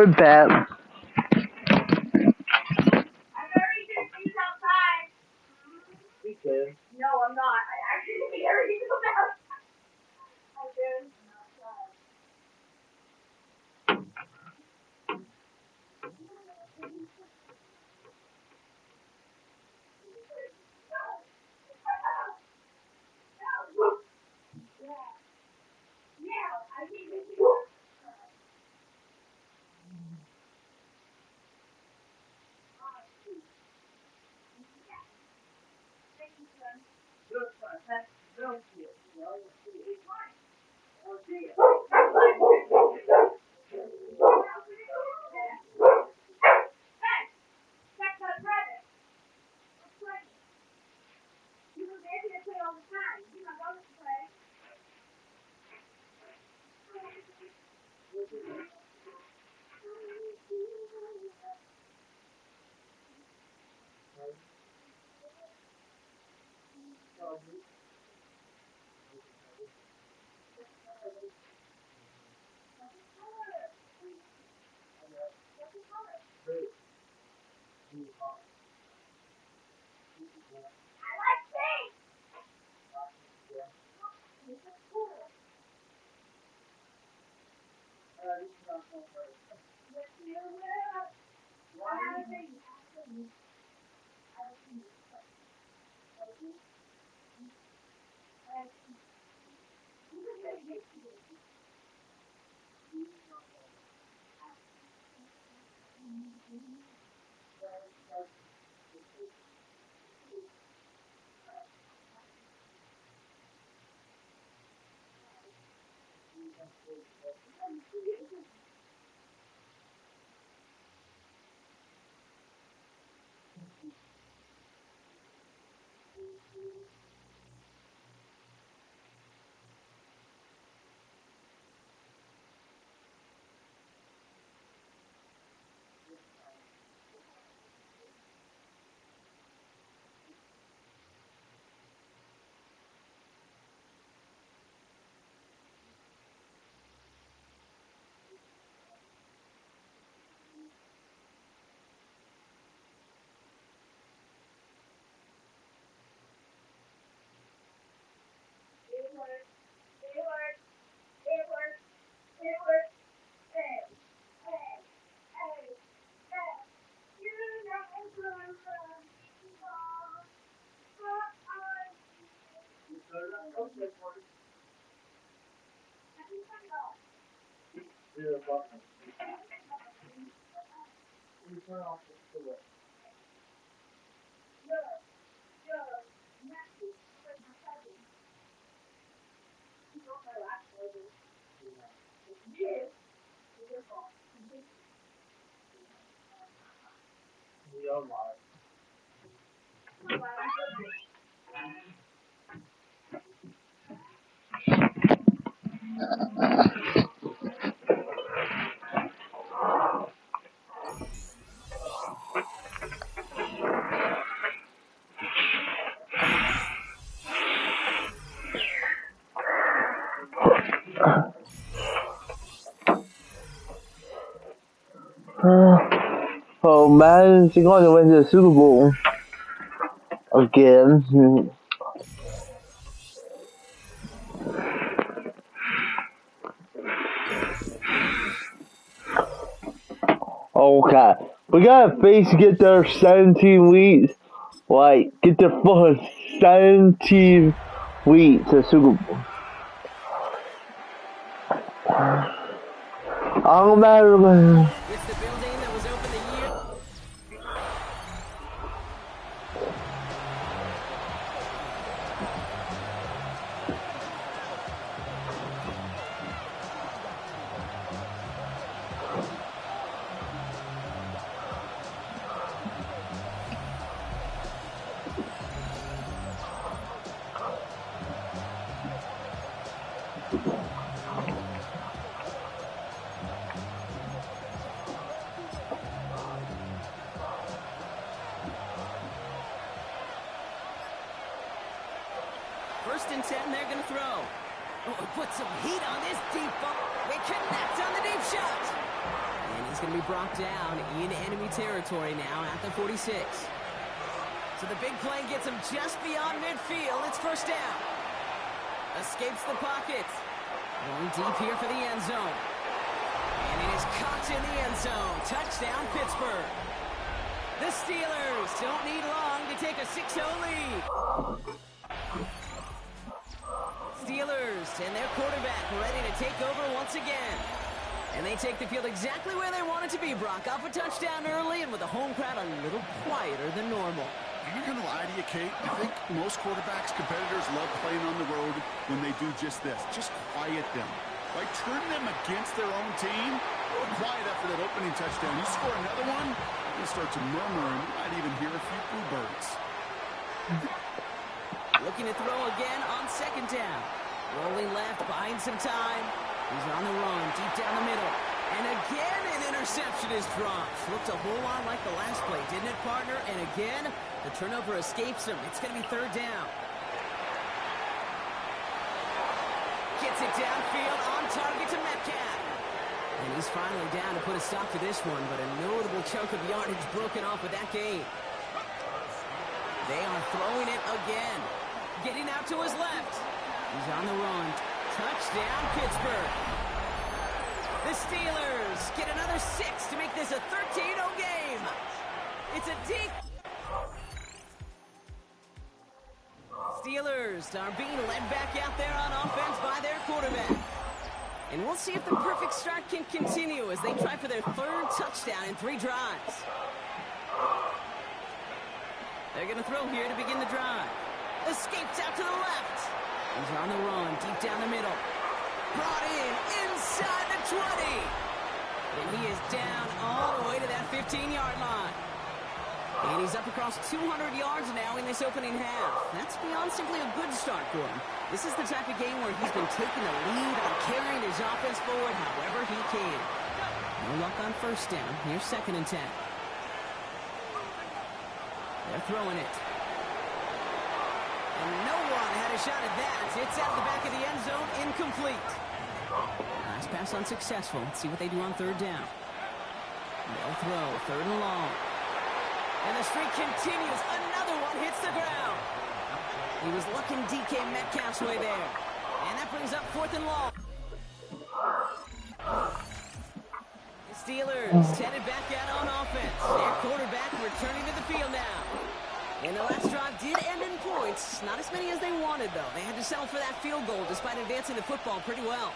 We're back. I'm already just used outside. You can. No, I'm not. I actually already used outside. I did. Yeah, I need to do it. Thank you, son. Good fun. Don't see it. Well, you'll see it. It's fine. I'll see it. Hey, check that credit. What's credit? You were there to play all the time. You know, don't play. I like pink. This is cool. Yes, you will. Why? I think. Oh, Madden's going to win the Super Bowl again. Okay, we gotta face get their 17 weeks. Like, get their fucking 17 weeks to Super Bowl. I don't matter. It's the building that was opened a year. First and 10, they're gonna throw. Oh, put some heat on this deep ball. They connect on the deep shot. And he's going to be brought down in enemy territory now at the 46. So the big play gets him just beyond midfield. It's first down. Escapes the pocket. Going deep here for the end zone. And it is caught in the end zone. Touchdown, Pittsburgh. The Steelers don't need long to take a 6-0 lead. Steelers and their quarterback ready to take over once again. And they take the field exactly where they want it to be, Brock. Off a touchdown early and with the home crowd a little quieter than normal. I'm not going to lie to you, Kate. I think most quarterbacks, competitors love playing on the road when they do just this. Just quiet them. Right? Turn them against their own team. Quiet after that opening touchdown. You score another one, you start to murmur and you might even hear a few bluebirds. Looking to throw again on second down. Rolling left, buying some time. He's on the run, deep down the middle. And again, an interception is dropped. Looked a whole lot like the last play, didn't it, partner? And again, the turnover escapes him. It's going to be third down. Gets it downfield, on target to Metcalf. And he's finally down to put a stop to this one, but a notable chunk of yardage broken off with that gain. They are throwing it again. Getting out to his left. He's on the run. Touchdown, Pittsburgh. The Steelers get another 6 to make this a 13-0 game. It's a deep... Steelers are being led back out there on offense by their quarterback. And we'll see if the perfect start can continue as they try for their third touchdown in 3 drives. They're going to throw here to begin the drive. Escapes out to the left. He's on the run, deep down the middle. Brought in inside the 20. And he is down all the way to that 15-yard line. And he's up across 200 yards now in this opening half. That's beyond simply a good start for him. This is the type of game where he's been taking the lead on carrying his offense forward however he can. No luck on first down. Here's 2nd and 10. They're throwing it. And no one had a shot at that. It's out the back of the end zone, incomplete. Nice pass unsuccessful. Let's see what they do on third down. They'll throw, 3rd and long. And the streak continues. Another one hits the ground. He was looking DK Metcalf's way there. And that brings up 4th and long. The Steelers headed back out on offense. Their quarterback returning to the field now. And the last drive did end in points. Not as many as they wanted, though. They had to settle for that field goal despite advancing the football pretty well.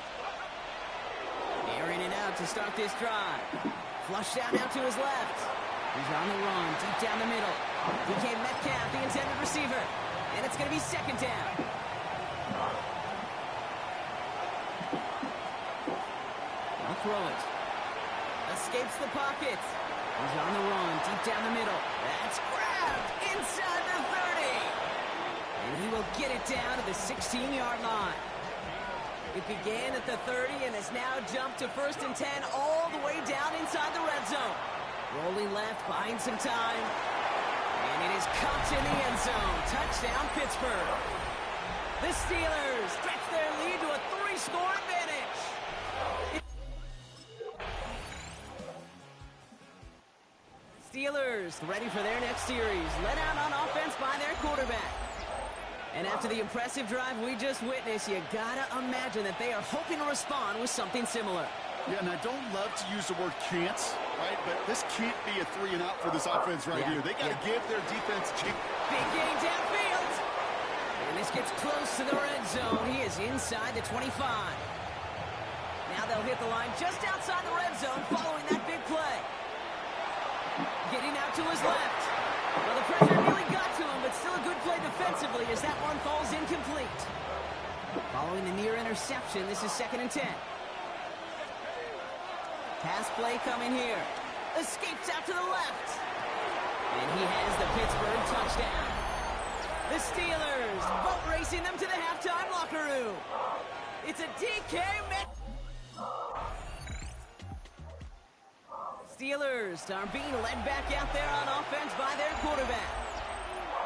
Airing it out to start this drive. Flushed out now to his left. He's on the run, deep down the middle. DK Metcalf, the intended receiver. And it's going to be 2nd down. I'll throw it. Escapes the pocket. He's on the run, deep down the middle. That's grabbed inside the 30. And he will get it down to the 16-yard line. It began at the 30 and has now jumped to 1st and 10 all the way down inside the red zone. Rolling left, buying some time. And it is caught in the end zone. Touchdown, Pittsburgh. The Steelers stretch their lead to a 3-score advantage. Steelers ready for their next series. Led out on offense by their quarterback. And after the impressive drive we just witnessed, you gotta imagine that they are hoping to respond with something similar. Yeah, and I don't love to use the word can't, right? But this can't be a 3-and-out for this offense right here. They got to give their defense a chance. Big game downfield. And this gets close to the red zone. He is inside the 25. Now they'll hit the line just outside the red zone following that big play. Getting out to his left. Well, the pressure really got to him, but still a good play defensively as that one falls incomplete. Following the near interception, this is 2nd and 10. Pass play coming here. Escapes out to the left. And he has the Pittsburgh touchdown. The Steelers boat racing them to the halftime locker room. It's a DK Metcalf. Steelers are being led back out there on offense by their quarterback.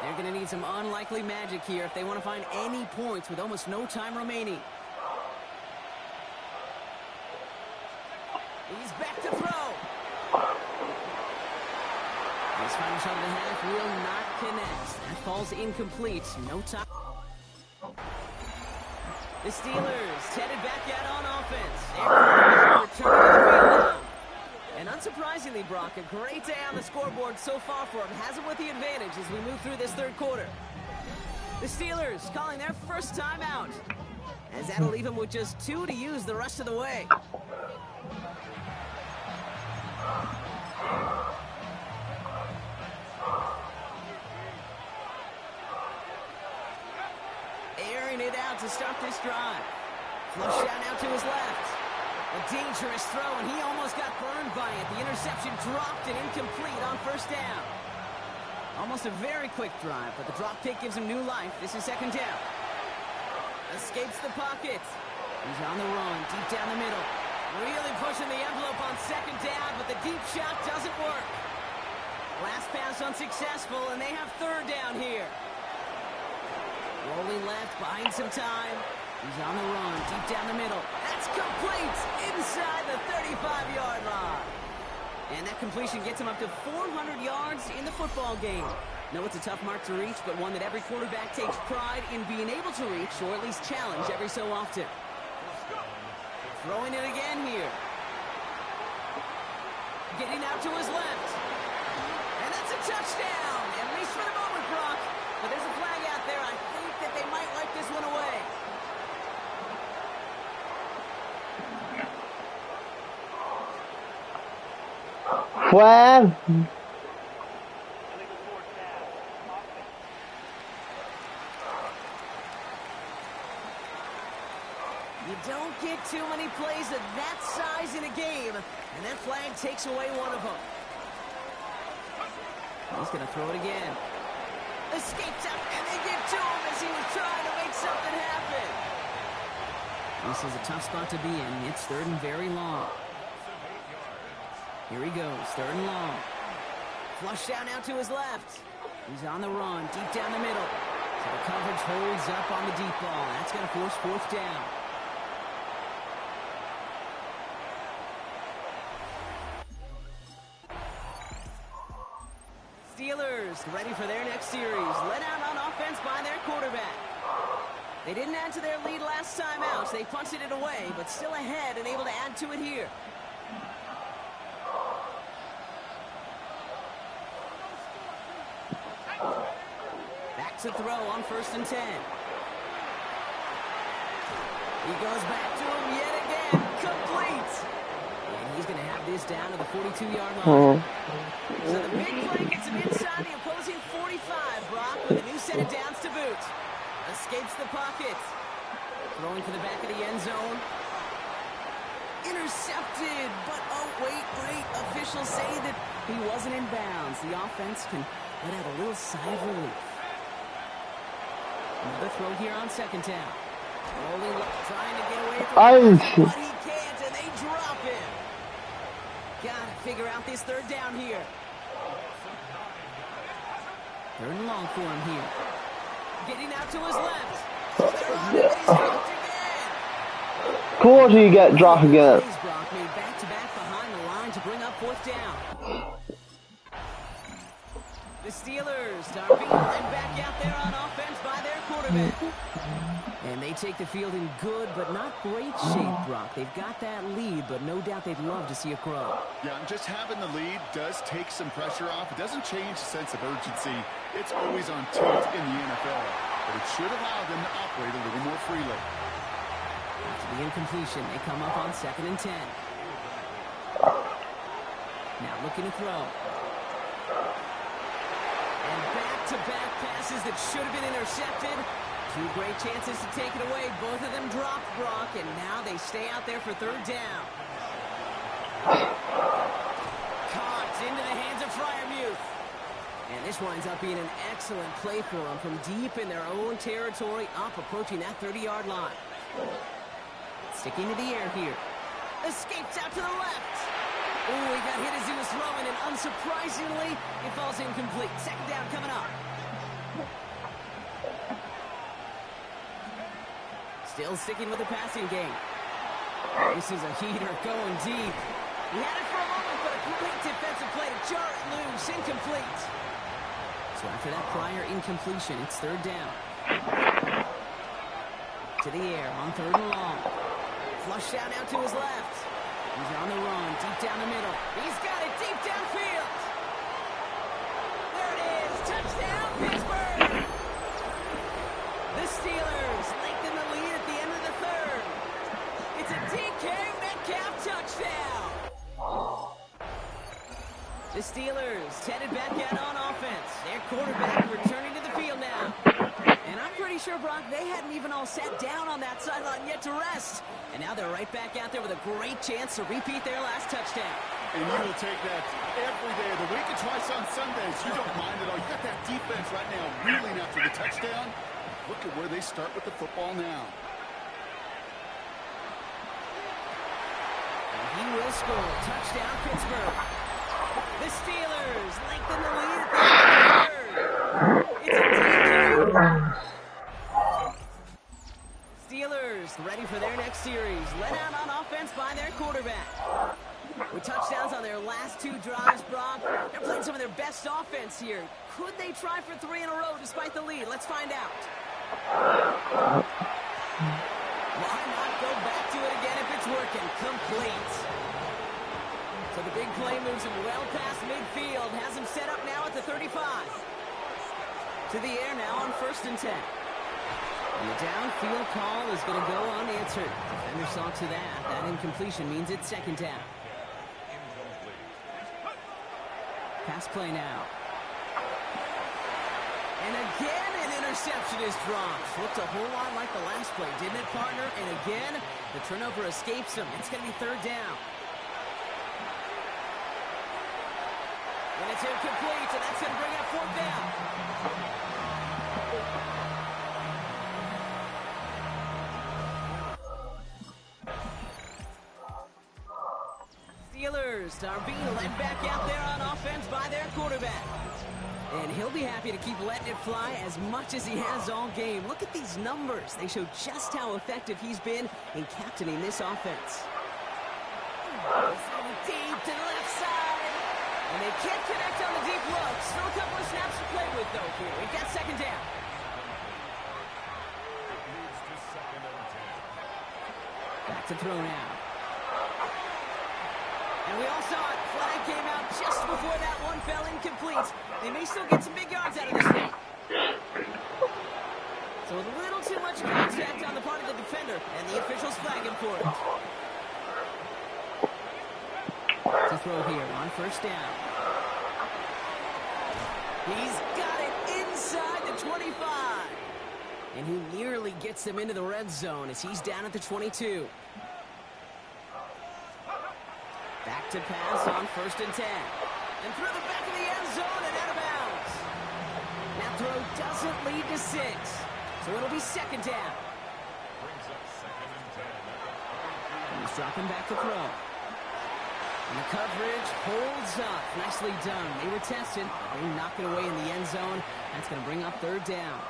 They're going to need some unlikely magic here if they want to find any points with almost no time remaining. He's back to throw. start of the half will not connect. That falls incomplete. No time. The Steelers headed back out on offense. They're returning to the field now. And unsurprisingly, Brock, a great day on the scoreboard so far for him. Has him with the advantage as we move through this third quarter. The Steelers calling their first time out, as that'll leave him with just 2 to use the rest of the way. Airing it out to start this drive. Flush down out to his left. A dangerous throw, and he almost got burned by it. The interception dropped and incomplete on first down. Almost a very quick drive, but the drop kick gives him new life. This is second down. Escapes the pocket. He's on the run, deep down the middle. Really pushing the envelope on second down, but the deep shot doesn't work. Last pass unsuccessful, and they have third down here. Rolling left, buying some time. He's on the run, deep down the middle. That's complete inside the 35-yard line. And that completion gets him up to 400 yards in the football game. No, it's a tough mark to reach, but one that every quarterback takes pride in being able to reach, or at least challenge every so often. Throwing it again here. Getting out to his left. And that's a touchdown, at least for the moment, Brock. But there's a flag out there. I think that they might wipe this one away. Flag. You don't get too many plays of that size in a game, and that flag takes away one of them. He's going to throw it again. Escapes out, and they get to him as he was trying to make something happen. This is a tough spot to be in. It's third and very long. Here he goes, third and long. Flush down out to his left. He's on the run, deep down the middle. So the coverage holds up on the deep ball. That's going to force fourth down. Steelers ready for their next series. Let out on offense by their quarterback. They didn't add to their lead last time out. So they punted it away, but still ahead and able to add to it here. Back to throw on 1st and 10. He goes back to him yet again. Complete. And he's going to have this down to the 42-yard line. So the big play gets him inside the opposing 45, Brock, with a new set of downs to boot. Escapes the pocket. Throwing for the back of the end zone. Intercepted, but oh, wait. Officials say that he wasn't in bounds. The offense can let out a little sigh of relief. Another throw here on second down. Rolling left, trying to get away from him, but he can't, and they drop him. Gotta figure out this third down here. Third and long for him here. Getting out to his left. They're on him, and he's dropped again. Of course you get dropped again. Brock made back-to-back behind the line to bring up fourth down. The Steelers start being lined back out there on offense by their quarterback. And they take the field in good but not great shape, Brock. They've got that lead, but no doubt they'd love to see it grow. Yeah, and just having the lead does take some pressure off. It doesn't change the sense of urgency. It's always on tilt in the NFL. But it should allow them to operate a little more freely. After the incompletion, they come up on 2nd and 10. Now looking to throw. And back-to-back passes that should have been intercepted. 2 great chances to take it away. Both of them dropped, Brock, and now they stay out there for third down. Caught into the hands of Freiermuth. And this winds up being an excellent play for them from deep in their own territory, up approaching that 30-yard line. Sticking to the air here. Escapes out to the left. Oh, he got hit as he was throwing, and unsurprisingly, it falls incomplete. Second down coming up. Still sticking with the passing game. This is a heater going deep. He had it for a moment, but a great defensive play to jar it loose. Incomplete. So after that prior incompletion, it's third down. To the air on third and long. Flushed out now to his left. He's on the run, deep down the middle. He's got it deep downfield. There it is. Touchdown, Pittsburgh. The Steelers lengthen the lead at the end of the third. It's a DK Metcalf touchdown. The Steelers headed back out on offense. Their quarterback returning to the field now. And I'm pretty sure, Brock, they hadn't even all sat down on that sideline yet to rest. And now they're right back out there with a great chance to repeat their last touchdown. And you will take that every day of the week and twice on Sundays. You don't mind at all. You got that defense right now reeling after the touchdown. Look at where they start with the football now. And he will score. Touchdown, Pittsburgh. The Steelers lengthen the lead at the end of the third. It's a DQ. Steelers ready for their next series. Let out on offense by their quarterback. With touchdowns on their last two drives, Brock, they're playing some of their best offense here. Could they try for 3 in a row despite the lead? Let's find out. Why not go back to it again if it's working? Complete. So the big play moves him well past midfield. Has him set up now at the 35. To the air now on 1st and 10. And the downfield call is going to go unanswered. Defender saw to that. That incompletion means it's 2nd down. Pass play now. And again, an interception is dropped. Looked a whole lot like the last play, didn't it, partner? And again, the turnover escapes him. It's going to be 3rd down. And it's incomplete, and that's going to bring up 4th down. Steelers are being led back out there on offense by their quarterback. And he'll be happy to keep letting it fly as much as he has all game. Look at these numbers. They show just how effective he's been in captaining this offense. Deep to the left side. And they can't connect on the deep look. Still a couple of snaps to play with, though, here. We've got 2nd down. Back to throw now. And we all saw it. Flag came out just before that one fell incomplete. They may still get some big yards out of this one. So a little too much contact on the part of the defender, and the officials flag him for it. To throw here on 1st down. He's got it inside the 25. And he nearly gets them into the red zone as he's down at the 22. Back to pass on 1st and 10. And through the back of the end zone and out of bounds. That throw doesn't lead to 6. So it'll be 2nd down. He's dropping back to throw. And the coverage holds up. Nicely done. They were tested. They knock it away in the end zone. That's going to bring up 3rd down.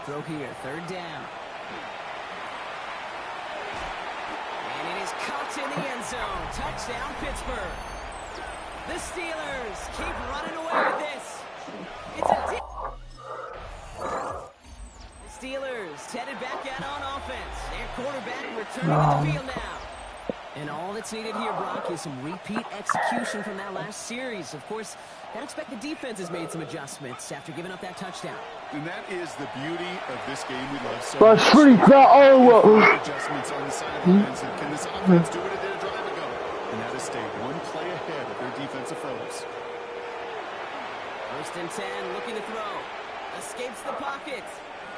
Throw here. 3rd down. Caught in the end zone. Touchdown, Pittsburgh. The Steelers keep running away with this. It's a The Steelers headed back out on offense. Their quarterback returning to the field now. And all that's needed here, Brock, is some repeat execution from that last series. Of course, I'd expect the defense has made some adjustments after giving up that touchdown. And that is the beauty of this game we love so But much. street that over. Adjustments on the sidelines, and can this offense do what it did a drive ago? And that is stay one play ahead of their defensive foes. 1st and 10, looking to throw. Escapes the pocket.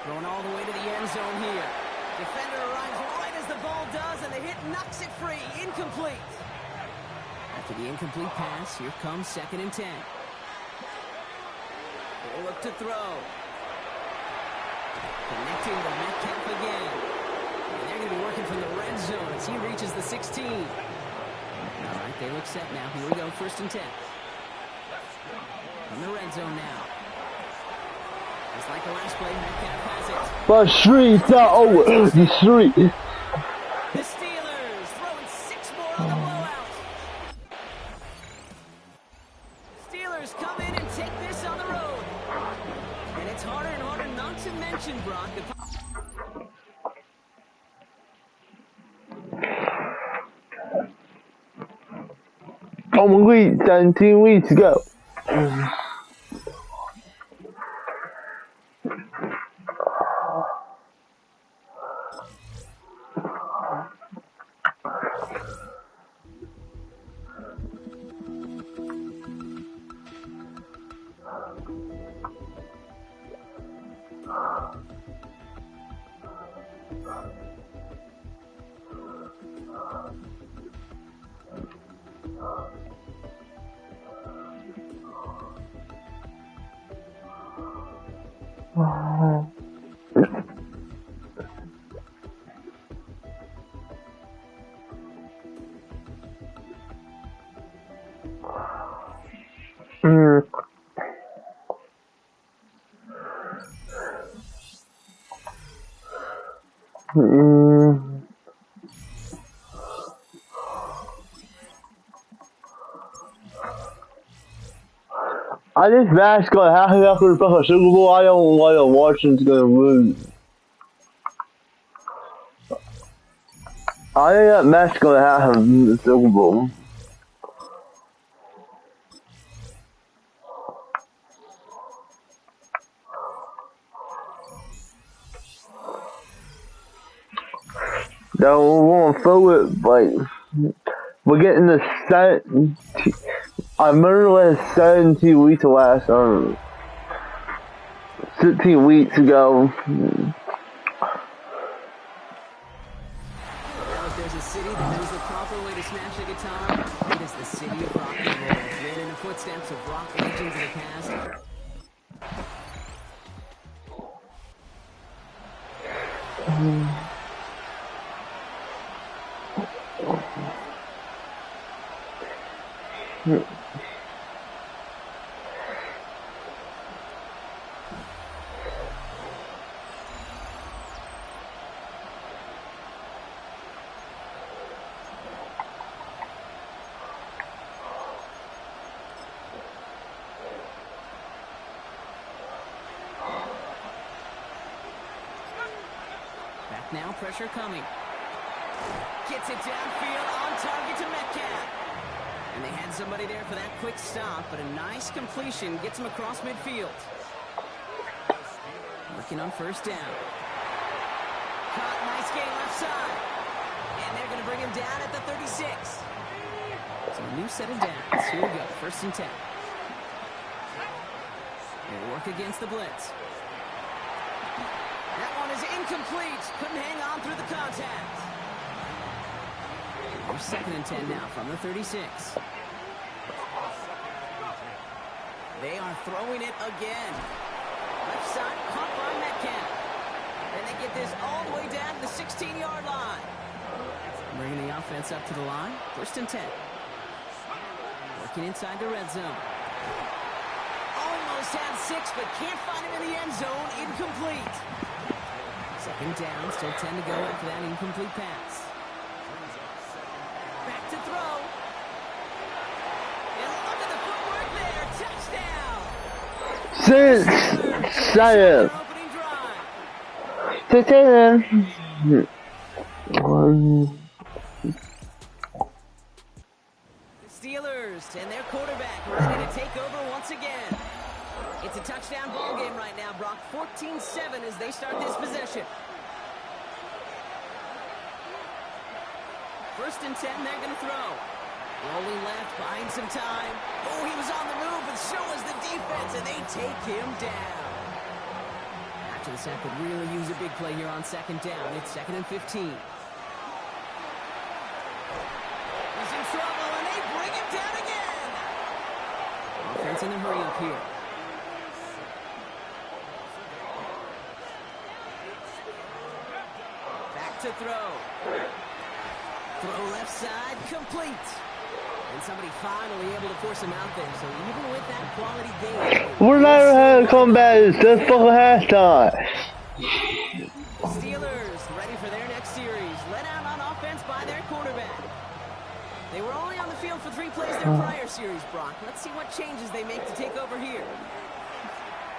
Thrown all the way to the end zone here. Defender arrives right as the ball does, and the hit knocks it free. Incomplete. After the incomplete pass, here comes 2nd and 10. They look to throw. Connecting to Metcalf again. And they're going to be working from the red zone as he reaches the 16. All right, they look set now. Here we go, 1st and 10. In the red zone now. Just like the last play, Metcalf has it. But street that over. The street. The Steelers throwing 6 more on the blowout. Steelers coming gets harder and harder not to mention, Brock. Common week, 17 weeks ago. I just match gonna happen after the Super Bowl. I don't know what Washington's gonna lose. I think that match gonna happen in the Super Bowl. Then we're gonna throw it like we're getting the set. I remember when 17 weeks last 16 weeks ago. There's a city that knows the proper way to smash a guitar. It is the city of rock and roll. Led in the footsteps of rock legends of the past. Now pressure coming. Gets it downfield on target to Metcalf. And they had somebody there for that quick stop, but a nice completion gets him across midfield. Working on first down. Caught, nice gain left side. And they're going to bring him down at the 36. So a new set of downs. Here we go, 1st and 10. They work against the blitz. That one is incomplete. Couldn't hang on through the contact. We're 2nd and 10 now from the 36. They are throwing it again. Left side caught by Metcalf. And they get this all the way down to the 16-yard line. Bringing the offense up to the line. 1st and 10. Working inside the red zone. Almost had 6, but can't find him in the end zone. Incomplete. 2nd down, still 10 to go after that incomplete pass. Back to throw. And look at the footwork there. Touchdown. 6, 7. The Steelers and their quarterback ready to take over once again. It's a touchdown ball game right now, Brock. 14-7 as they start this possession. 1st and 10, they're going to throw. Rolling left, buying some time. Oh, he was on the move, but so was the defense, and they take him down. After the sack could really use a big play here on 2nd down. It's 2nd and 15. He's in trouble, and they bring him down again. Offense in a hurry up here. Back to throw. Throw left side, complete. And somebody finally able to force him out there. So even with that quality game, We're never having comebacks. Just fucking halftime. The Steelers ready for their next series. Led out on offense by their quarterback. They were only on the field for 3 plays their prior series, Brock. Let's see what changes they make to take over here.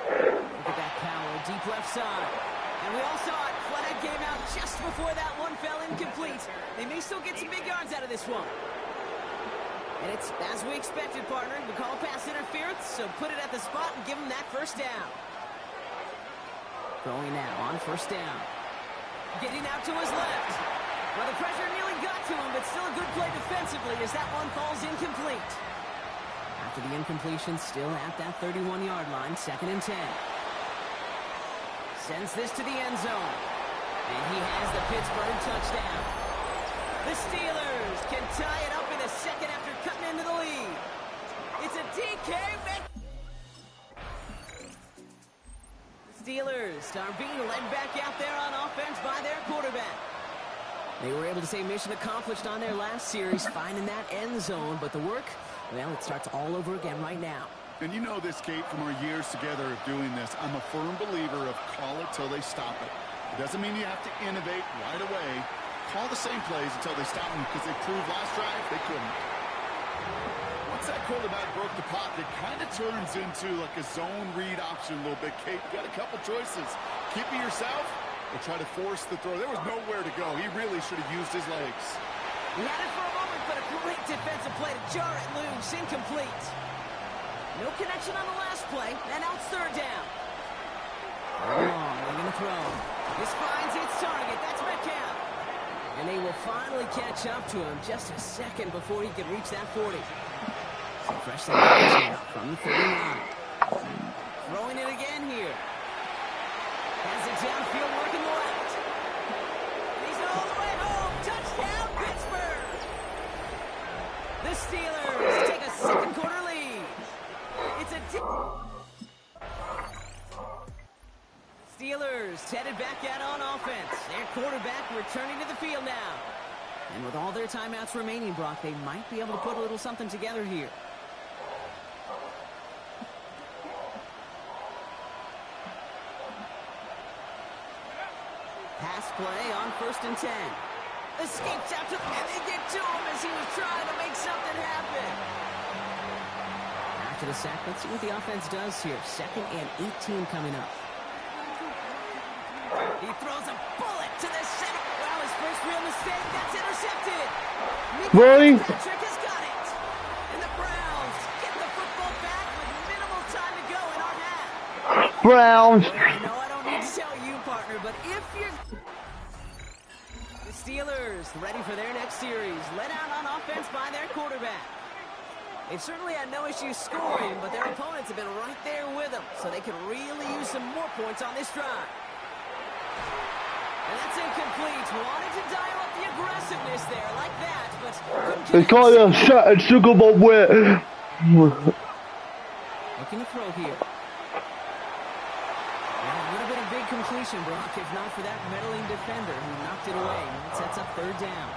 Look at that power. deep left side. And we all saw it. Flathead came out just before that one fell incomplete. They may still get some big yards out of this one. And it's as we expected, partner. We call pass interference, so put it at the spot and give them that first down. Throwing now on first down. Getting out to his left. Well, the pressure nearly got to him, but still a good play defensively as that one falls incomplete. After the incompletion, still at that 31-yard line, 2nd and 10. Sends this to the end zone. And he has the Pittsburgh touchdown. The Steelers can tie it up in a second after cutting into the lead. It's a DK. Steelers are being led back out there on offense by their quarterback. They were able to say mission accomplished on their last series, finding that end zone, but the work, well, it starts all over again right now. And you know this, Kate, from our years together of doing this. I'm a firm believer of call it till they stop it. It doesn't mean you have to innovate right away. Call the same plays until they stop them, because they proved last drive they couldn't. Once that quarterback broke the pocket, it kind of turns into like a zone read option a little bit. Kate, you got a couple choices. Keep it yourself or try to force the throw. There was nowhere to go. He really should have used his legs. He had it for a moment, but a great defensive play to jar it loose. Incomplete. No connection on the last play, and now it's 3rd down. Long, they're going to throw. This finds its target. That's Metcalf. And they will finally catch up to him just a second before he can reach that 40. So fresh set from the 39. Throwing it again here. Has it downfield working left. And he's all the way home. Touchdown, Pittsburgh. The Steelers take a second quarter lead. It's a Steelers headed back out on offense. Their quarterback returning to the field now. And with all their timeouts remaining, Brock, they might be able to put a little something together here. Pass play on 1st and 10. Escapes out to and they get to him as he was trying to make something happen. After the sack, let's see what the offense does here. 2nd and 18 coming up. He throws a bullet to the center. Well, his first real mistake. That's intercepted. Rolling. Patrick has got it. And the Browns get the football back with minimal time to go in our half. Browns. I know I don't need to tell you, partner, but if you're... The Steelers ready for their next series. Led out on offense by their quarterback. They've certainly had no issues scoring, but their opponents have been right there with them, so they could really use some more points on this drive. And that's incomplete. Wanted to dial up the aggressiveness there like that, but They call it a shot at Super Bowl win. looking to throw here. Well, a little bit of big completion, Brock, if not for that meddling defender who knocked it away. That sets up 3rd down.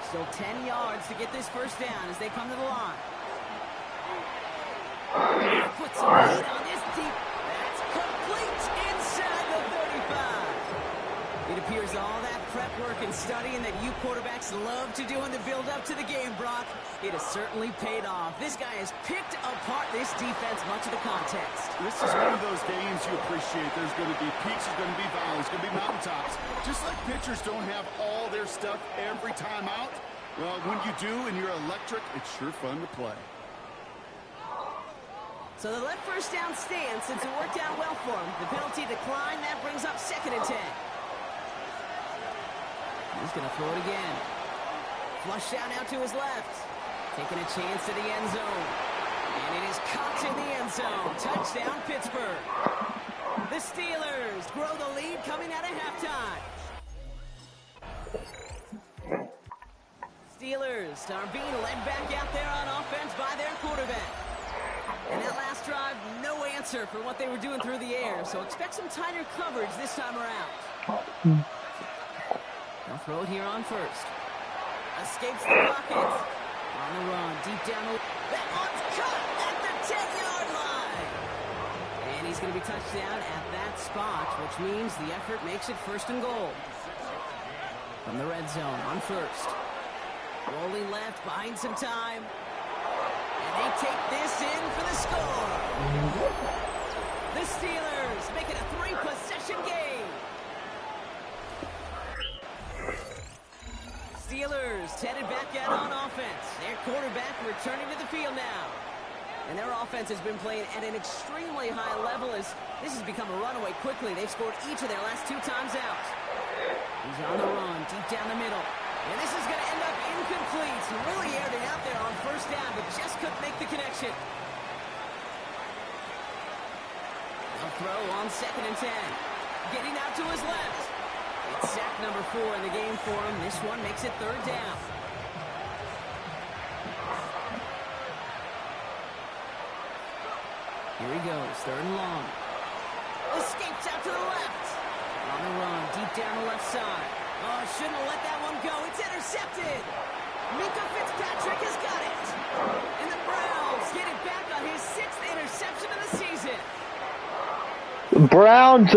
Still 10 yards to get this first down as they come to the line. Put some weight on this deep. That's complete inside the 35. It appears all that prep work and studying that you quarterbacks love to do in the build-up to the game, Brock, it has certainly paid off. This guy has picked apart this defense much of the context. This is one of those games you appreciate. There's going to be peaks, there's going to be valleys, there's going to be mountaintops. Just like pitchers don't have all their stuff every time out, well, when you do and you're electric, it's sure fun to play. So the left first down stands since it worked out well for him. The penalty decline, that brings up 2nd and 10. He's going to throw it again. Flush out now to his left. Taking a chance to the end zone. And it is caught in the end zone. Touchdown, Pittsburgh. The Steelers grow the lead coming out of halftime. Steelers are being led back out there on offense by their quarterback. And that last drive, no answer for what they were doing through the air. So expect some tighter coverage this time around. They'll throw it here on 1st. Escapes the pocket. On the run, deep down the... That one's cut at the 10-yard line. And he's going to be touched down at that spot, which means the effort makes it 1st and goal. From the red zone on 1st. Rolling left, buying some time. And they take this in for the score. The Steelers make it a 3-possession game. Steelers headed back out on offense. Their quarterback returning to the field now. And their offense has been playing at an extremely high level as this has become a runaway quickly. They've scored each of their last 2 times out. He's on the run, deep down the middle. And this is going to end up incomplete. He really aired it out there on first down, but just couldn't make the connection. A throw on 2nd and 10. Getting out to his left. It's sack number 4 in the game for him. This one makes it 3rd down. Here he goes, 3rd and long. Escapes out to the left. On the run, deep down the left side. Oh, shouldn't have let that one go. It's intercepted. Minka Fitzpatrick has got it. And the Browns get it back on his 6th interception of the season. Browns,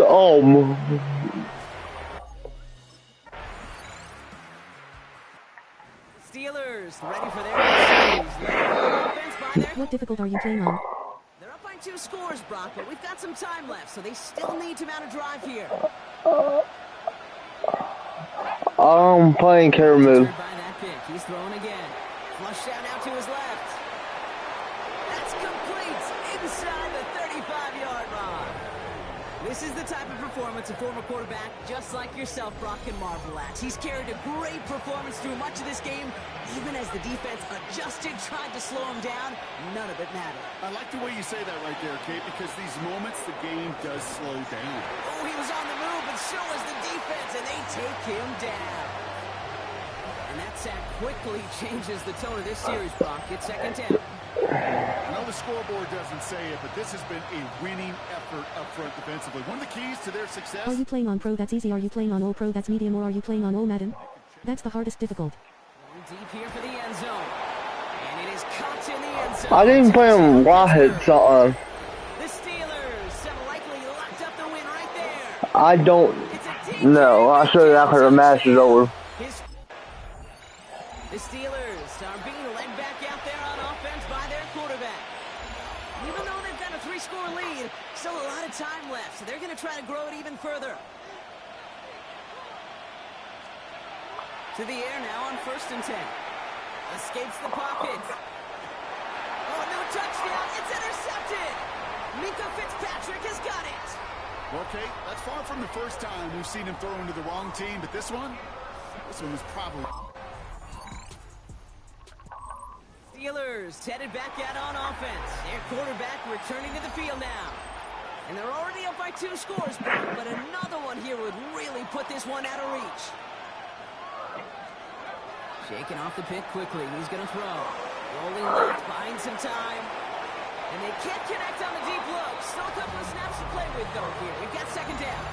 Steelers ready for their next series. What difficult are you playing on? They're up by 2 scores, Brock, but we've got some time left, so they still need to mount a drive here. I'm playing camera move. By that pick. He's throwing again. Flush down out to his left. That's complete inside the 35-yard line. This is the type of performance a former quarterback just like yourself, Brock, can marvel at. He's carried a great performance through much of this game, even as the defense adjusted, tried to slow him down. None of it mattered. I like the way you say that right there, Kate, because these moments the game does slow down. Oh, he was on the move, but so was the defense, and they take him down. And that sack quickly changes the tone of this series, Brock. It's 2nd down. I know the scoreboard doesn't say it, but this has been a winning effort up front defensively. One of the keys to their success. Are you playing on Pro? That's easy. Are you playing on All Pro? That's medium. Or are you playing on All Madden? That's the hardest difficult. Deep here for the end zone. And it is caught in the end zone. I didn't play on Wahid, so The Steelers have likely locked up the win right there. I don't know. I'll show you after the match is over. The Steelers are being led back out there on offense by their quarterback. Even though they've got a 3-score lead, still a lot of time left, so they're going to try to grow it even further. To the air now on 1st and 10. Escapes the pocket. Oh, no touchdown. It's intercepted. Minka Fitzpatrick has got it. Well, Kate, that's far from the first time we've seen him throw into the wrong team, but this one was probably... Steelers headed back out on offense. Their quarterback returning to the field now. And they're already up by 2 scores, but another one here would really put this one out of reach. Shaking off the pick quickly. He's going to throw. Rolling left, buying some time. And they can't connect on the deep low. Still a couple of snaps to play with, though, here. We've got 2nd down.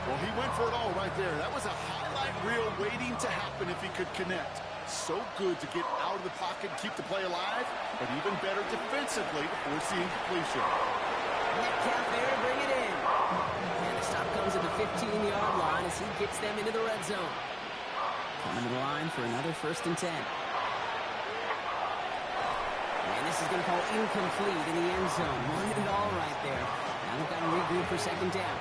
Well, he went for it all right there. That was a highlight reel waiting to happen if he could connect. So good to get out of the pocket and keep the play alive, but even better defensively to force the incompletion. Metcalf there to bring it in. And the stop comes at the 15-yard line as he gets them into the red zone. Coming to the line for another 1st and 10. And this is going to fall incomplete in the end zone. Wanted it all right there. Now they've got to regroup for 2nd down.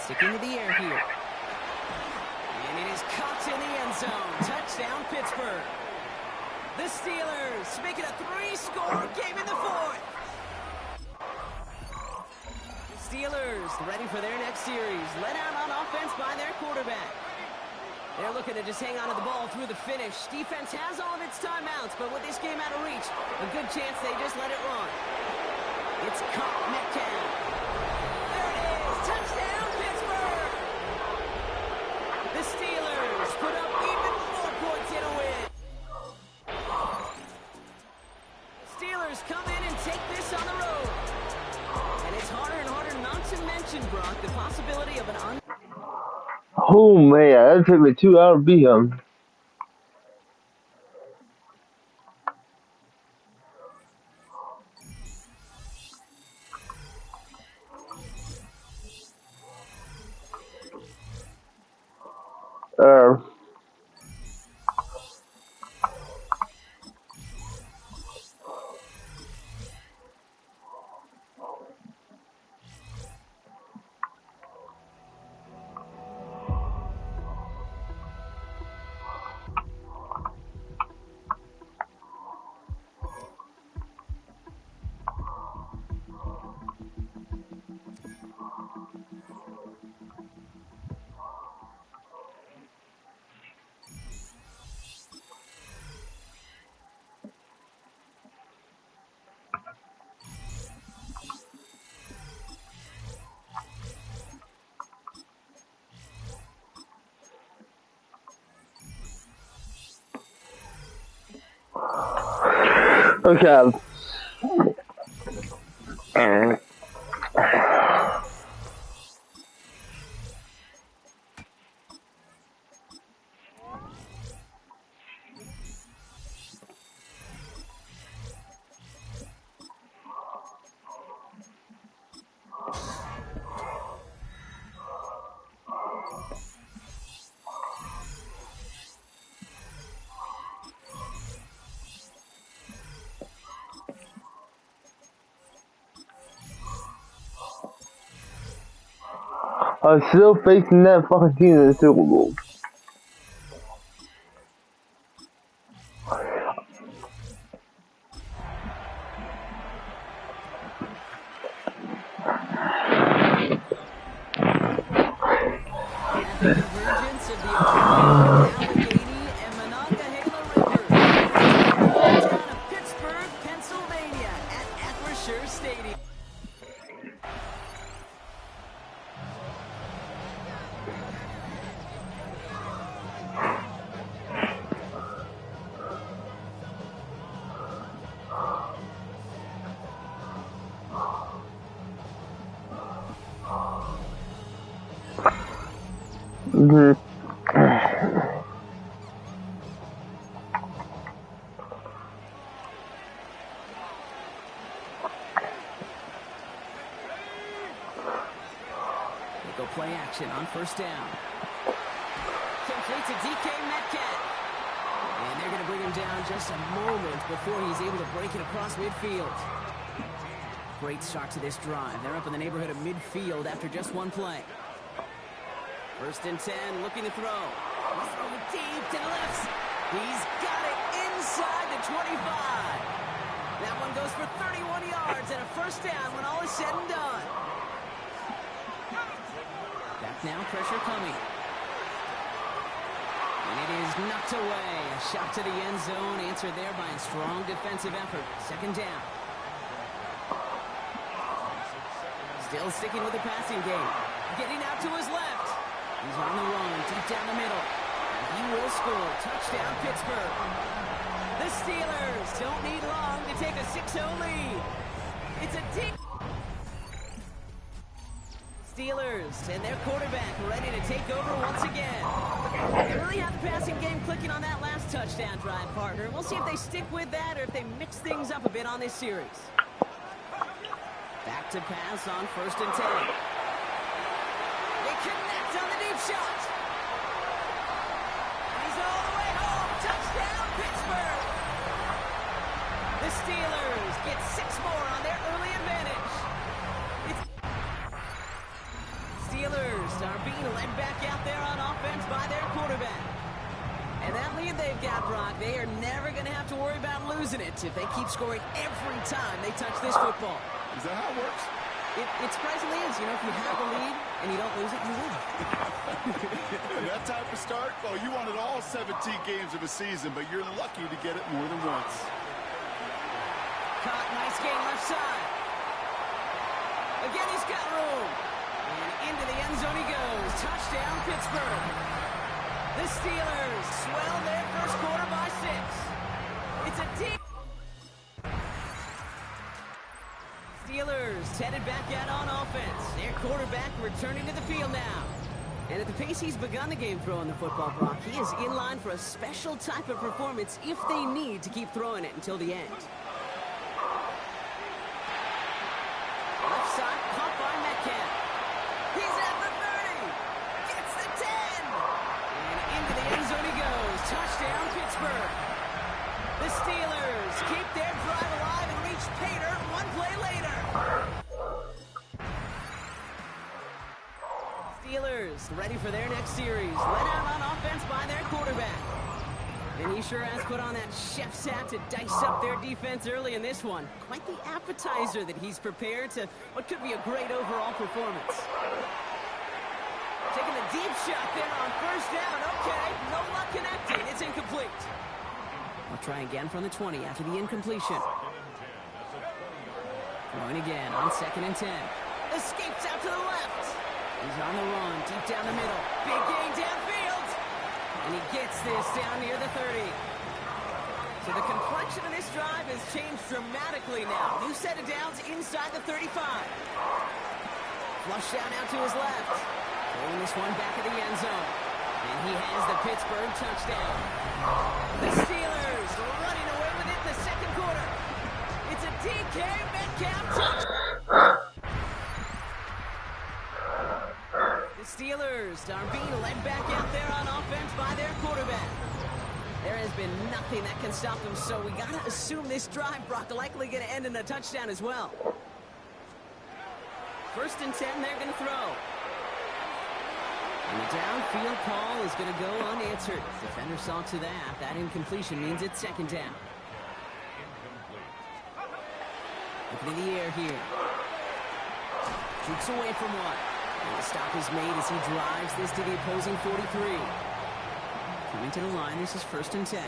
Sticking to the air here. And it is caught in the end zone. Touchdown, Pittsburgh. The Steelers make it a 3-score game in the 4th. Steelers ready for their next series. Led out on offense by their quarterback. They're looking to just hang on to the ball through the finish. Defense has all of its timeouts, but with this game out of reach, a good chance they just let it run. It's caught Metcalf. There it is. Touchdown, Pittsburgh. The Steelers put up even more points in a win. Steelers come in and take this on the road. And it's harder and harder not to mention, Brock, the possibility of an Oh man, that took me 2 hours to beat him. Okay. I'm still facing that fucking team in the Super Bowl. At the convergence of the Ohio, Allegheny, and Monongahela Rivers, from the hometown of Pittsburgh, Pennsylvania, at Acrisure Stadium. They go play action on first down. Complete to DK Metcalf. And they're going to bring him down just a moment before he's able to break it across midfield. Great start to this drive. They're up in the neighborhood of midfield after just one play. First and 10, looking to throw. He's throwing deep to the left. He's got it inside the 25. That one goes for 31 yards and a first down when all is said and done. Back now, pressure coming. And it is knocked away. A shot to the end zone, answered there by a strong defensive effort. Second down. Still sticking with the passing game. Getting out to his left. He's on the run, deep down the middle. And he will score. Touchdown, Pittsburgh. The Steelers don't need long to take a 6-0 lead. It's a deep... Steelers and their quarterback ready to take over once again. They really have the passing game clicking on that last touchdown drive, partner. We'll see if they stick with that or if they mix things up a bit on this series. Back to pass on first and 10. They connect on the deep shot. He's all the way home. Touchdown, Pittsburgh. The Steelers get 6 more on their early advantage. Steelers are being led back out there on offense by their quarterback. And that lead they've got, Brock, they are never going to have to worry about losing it if they keep scoring every time they touch this football. Is that how it works? It surprisingly is. You know, if you have the lead and you don't lose it, you win. That type of start, well, you wanted all 17 games of a season, but you're lucky to get it more than once. Caught, nice game left side. Again, he's got room. And into the end zone he goes. Touchdown, Pittsburgh. The Steelers swell their first quarter by 6. It's a deep... Steelers headed back out on offense. Their quarterback returning to the field now. And at the pace he's begun the game throwing the football, Brock, he is in line for a special type of performance if they need to keep throwing it until the end. Left side, caught by Metcalf. He's at the 30. Gets the 10. And into the end zone he goes. Touchdown, Pittsburgh. The Steelers keep their drive alive and reach Pater one play later. Steelers ready for their next series. Led out on offense by their quarterback. And he sure has put on that chef's hat to dice up their defense early in this one. Quite the appetizer that he's prepared to what could be a great overall performance. Taking a deep shot there on first down. Okay, no luck connecting. It's incomplete. I'll try again from the 20 after the incompletion. Throwing again on second and 10. Escapes out to the left. He's on the run, deep down the middle. Big gain downfield. And he gets this down near the 30. So the complexion of this drive has changed dramatically now. New set of downs inside the 35. Flush down out to his left. Throwing this one back at the end zone. And he has the Pittsburgh touchdown. The Steelers running away with it in the second quarter. It's a DK Metcalf touchdown. The Steelers are being led back out there on offense by their quarterback. There has been nothing that can stop them, so we got to assume this drive, Brock, likely going to end in a touchdown as well. 1st and 10, they're going to throw. And the downfield call is going to go unanswered. Defender saw to that. That incompletion means it's 2nd down. Looking in the air here. Shoots away from one. And the stop is made as he drives this to the opposing 43. Coming to the line, this is 1st and 10.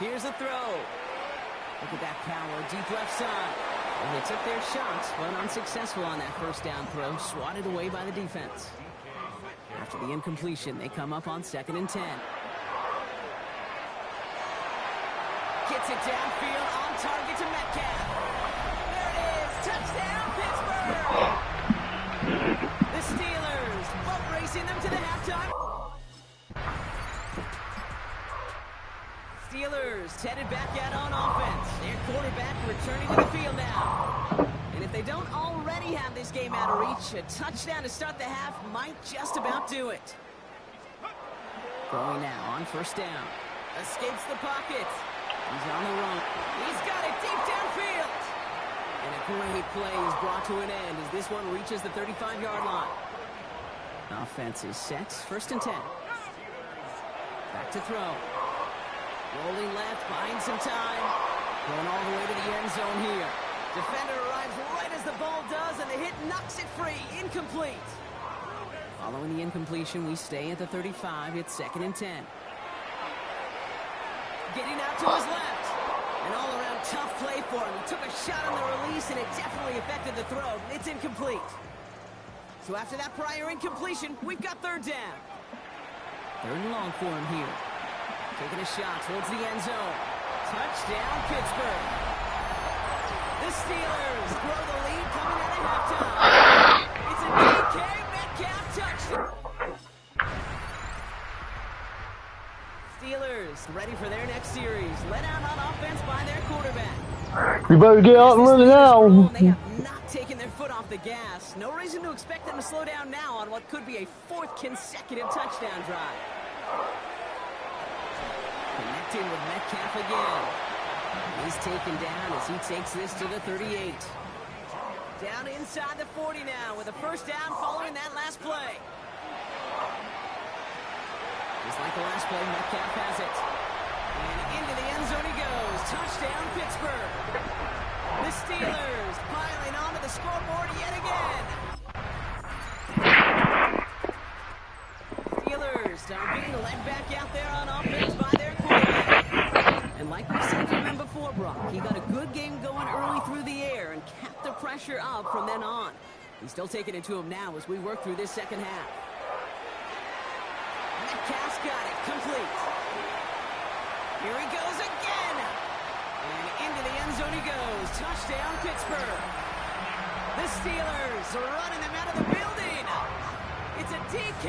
Here's a throw. Look at that power, deep left side. And they took their shots, but unsuccessful on that 1st down throw, swatted away by the defense. After the incompletion, they come up on 2nd and 10. Gets it downfield, on target to Metcalf. There it is, touchdown, Pittsburgh! The Steelers, boat racing them to the halftime. Steelers headed back out on offense. Their quarterback returning to the field now. And if they don't already have this game out of reach, a touchdown to start the half might just about do it. Going now on 1st down. Escapes the pocket. He's on the run. He's got it deep downfield. And a great play is brought to an end as this one reaches the 35-yard line. Offense is set. 1st and 10. Back to throw. Rolling left, buying some time. Going all the way to the end zone here. Defender arrives right as the ball does, and the hit knocks it free. Incomplete. Following the incompletion, we stay at the 35. It's 2nd and 10. Getting out to his left. An all-around tough play for him. He took a shot on the release, and it definitely affected the throw. It's incomplete. So after that prior incompletion, we've got 3rd down. 3rd and long for him here. Taking a shot towards the end zone. Touchdown, Pittsburgh. The Steelers grow the lead coming out of halftime. It's a DK Metcalf touchdown. Steelers ready for their next series. Let out on offense by their quarterback. You better get out and run it now. They have not taken their foot off the gas. No reason to expect them to slow down now on what could be a 4th consecutive touchdown drive. Connecting with Metcalf again. He's taken down as he takes this to the 38. Down inside the 40 now with a 1st down following that last play. Just like the last play, Metcalf has it. And into the end zone he goes. Touchdown, Pittsburgh. The Steelers piling onto the scoreboard yet again. Steelers are being led back out there on offense by their quarterback. And like we said from him before, Brock, he got a good game going early through the air and kept the pressure up from then on. He's still taking it to him now as we work through this 2nd half. Metcalf's got it, complete. Here he goes again. And into the end zone he goes. Touchdown, Pittsburgh. The Steelers are running them out of the building. It's a DK.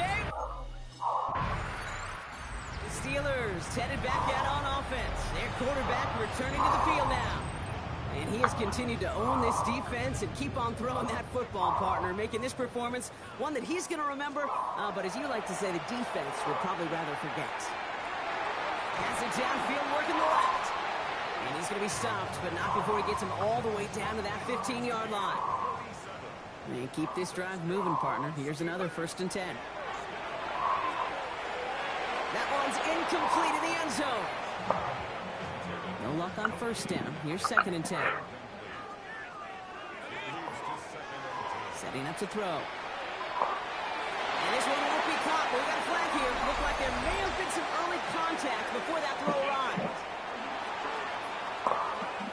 The Steelers headed back out on offense. Their quarterback returning to the field now. And he has continued to own this defense and keep on throwing that football, partner, making this performance one that he's going to remember, but as you like to say, the defense would probably rather forget. Has it downfield, working the left. And he's going to be stopped, but not before he gets him all the way down to that 15-yard line. And keep this drive moving, partner. Here's another 1st and 10. That one's incomplete in the end zone. No luck on 1st down. Here's 2nd and 10. Setting up to throw. And this one won't be caught, but we got a flag here. Looked like there may have been some early contact before that throw arrived.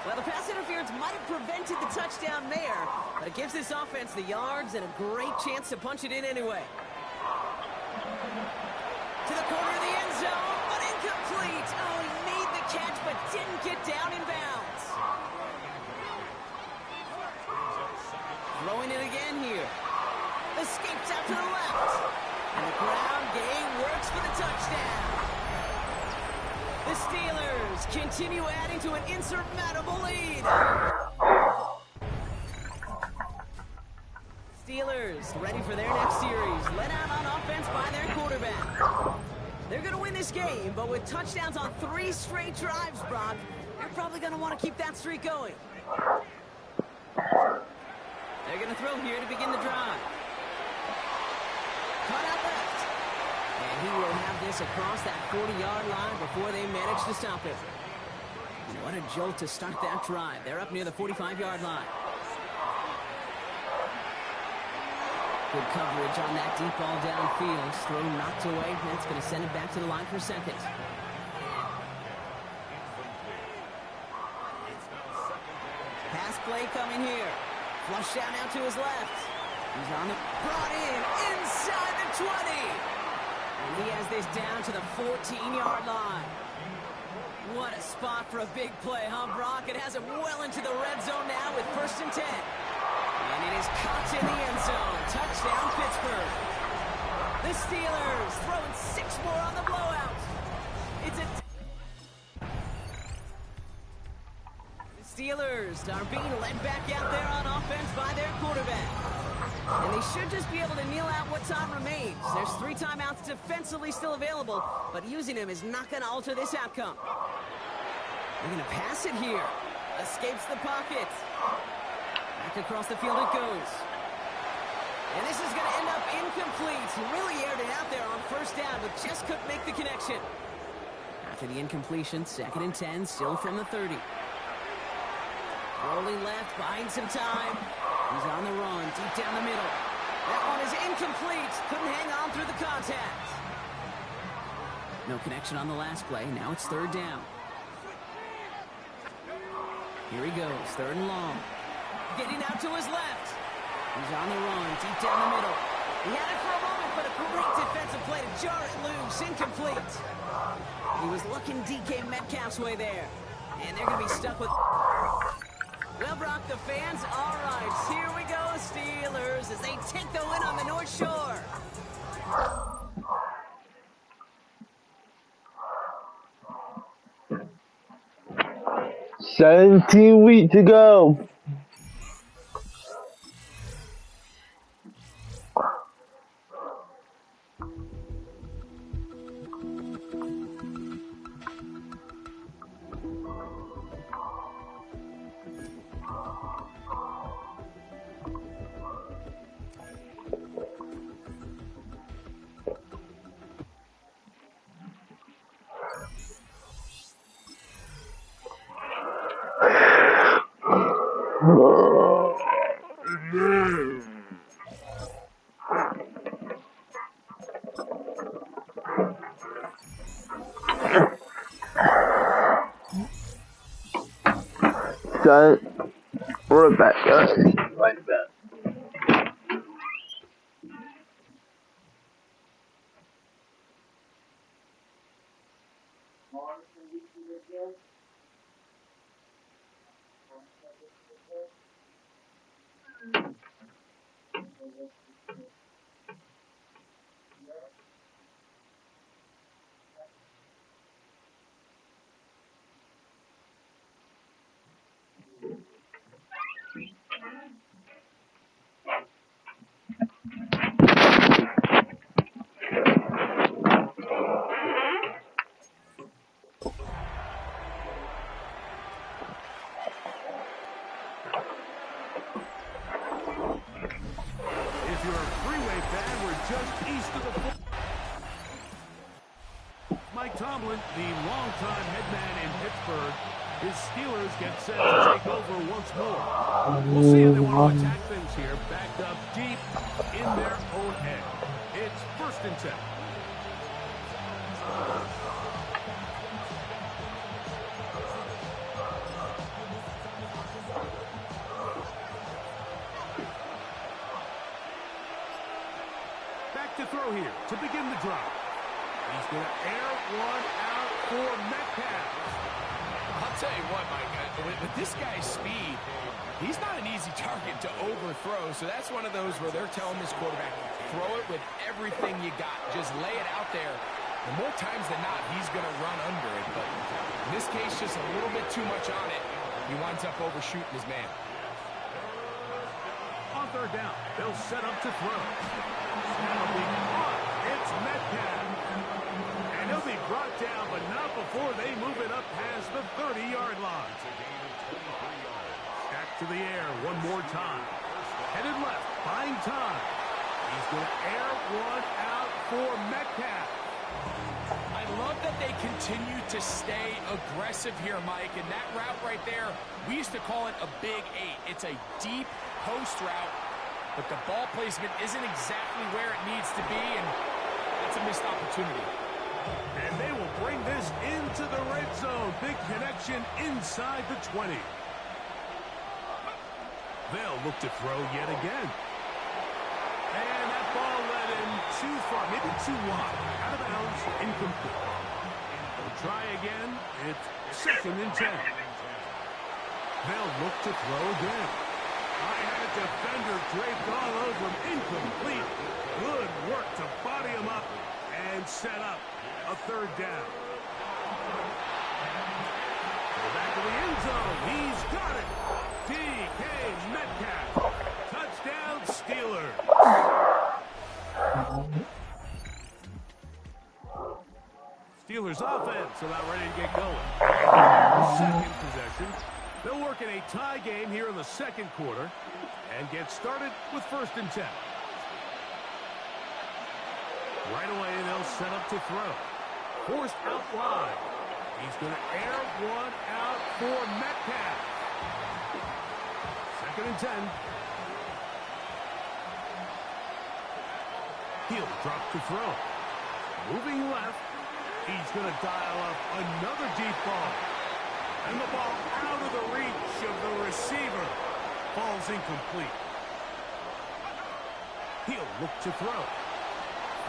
Well, the pass interference might have prevented the touchdown there, but it gives this offense the yards and a great chance to punch it in anyway. To the corner of the end zone, but incomplete. Oh, he out to the left. And the ground game works for the touchdown. The Steelers continue adding to an insurmountable lead. Steelers ready for their next series, led out on offense by their quarterback. They're going to win this game, but with touchdowns on 3 straight drives, Brock, they're probably going to want to keep that streak going. They're going to throw here to begin the drive. Cut out left. And he will have this across that 40-yard line before they manage to stop him. What a jolt to start that drive. They're up near the 45-yard line. Good coverage on that deep ball downfield. Throw knocked away. That's going to send it back to the line for second. Pass play coming here. Flush out now to his left. He's on the... Brought in inside the 20. And he has this down to the 14-yard line. What a spot for a big play, huh, Brock? It has him well into the red zone now with 1st and 10. And it is caught in the end zone. Touchdown, Pittsburgh. The Steelers throwing 6 more on the blowout. It's a... The Steelers are being led back out there on offense by their quarterback. And they should just be able to kneel out what time remains. There's 3 timeouts defensively still available, but using them is not going to alter this outcome. They're going to pass it here. Escapes the pocket. Back across the field it goes. And this is going to end up incomplete. He really aired it out there on 1st down, but just couldn't make the connection. After the incompletion, 2nd and 10, still from the 30. Rolling left, buying some time. He's on the run, deep down the middle. That one is incomplete. Couldn't hang on through the contact. No connection on the last play. Now it's 3rd down. Here he goes, 3rd and long. Getting out to his left. He's on the run, deep down the middle. He had it for a moment, but a great defensive play to jar it loose. Incomplete. He was looking DK Metcalf's way there. And they're going to be stuck with... Well, Brock, the fans, all right. Here we go, Steelers, as they take the win on the North Shore. 17 weeks to go. So, we're back, guys. Right back. Tomlin, the longtime head man in Pittsburgh, his Steelers get set to take over once more. We'll see how they want to attack things here, backed up deep in their own end. It's 1st and 10. Back to throw here to begin the drive. He's going to air one out for Metcalf. I'll tell you what, Mike, with this guy's speed, he's not an easy target to overthrow, so that's one of those where they're telling this quarterback, throw it with everything you got. Just lay it out there. And more times than not, he's going to run under it. But in this case, just a little bit too much on it. He winds up overshooting his man. On third down, they'll set up to throw. That'll be caught. It's Metcalf. And he'll be brought down, but not before they move it up past the 30-yard line. Stack to the air one more time. Headed left, buying time. He's going to air one out for Metcalf. I love that they continue to stay aggressive here, Mike. And that route right there, we used to call it a big 8. It's a deep post route, but the ball placement isn't exactly where it needs to be, and that's a missed opportunity. And they will bring this into the red zone. Big connection inside the 20. They'll look to throw yet again. And that ball led him too far, maybe too wide. Out of bounds, incomplete. They'll try again. It's 2nd and 10. They'll look to throw again. I had a defender draped all over him. Incomplete. Good work to body him up and set up a 3rd down. Go back to the end zone. He's got it. DK Metcalf. Touchdown, Steelers. Steelers offense about ready to get going. Second possession. They'll work in a tie game here in the 2nd quarter and get started with 1st and 10. Right away, they'll set up to throw. Forced out wide. He's going to air one out for Metcalf. 2nd and 10. He'll drop to throw. Moving left. He's going to dial up another deep ball. And the ball out of the reach of the receiver. Falls incomplete. He'll look to throw.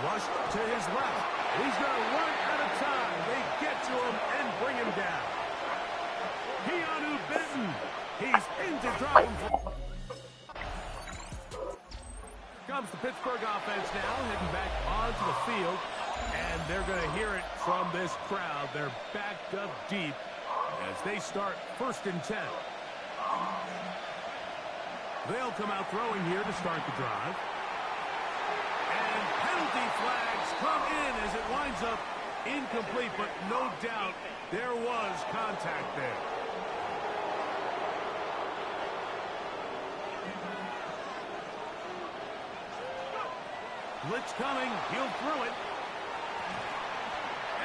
Rushed to his left. He's going to run out of time. They get to him and bring him down. Keanu Benton. He's in to drop him. Comes the Pittsburgh offense now, heading back onto the field. And they're going to hear it from this crowd. They're backed up deep as they start 1st and 10. They'll come out throwing here to start the drive. And penalty flags come in as it winds up incomplete, but no doubt there was contact there. Blitz coming, he'll throw it.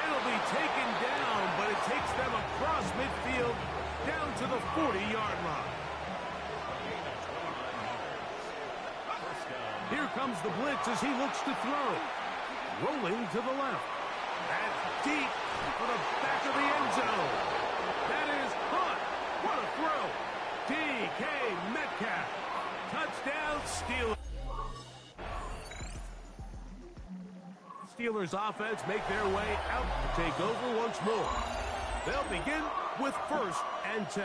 It'll be taken down, but it takes them across midfield down to the 40-yard line. Here comes the blitz as he looks to throw. Rolling to the left. That's deep for the back of the end zone. That is caught. What a throw. DK Metcalf. Touchdown, Steelers. Steelers offense make their way out to take over once more. They'll begin with 1st and 10.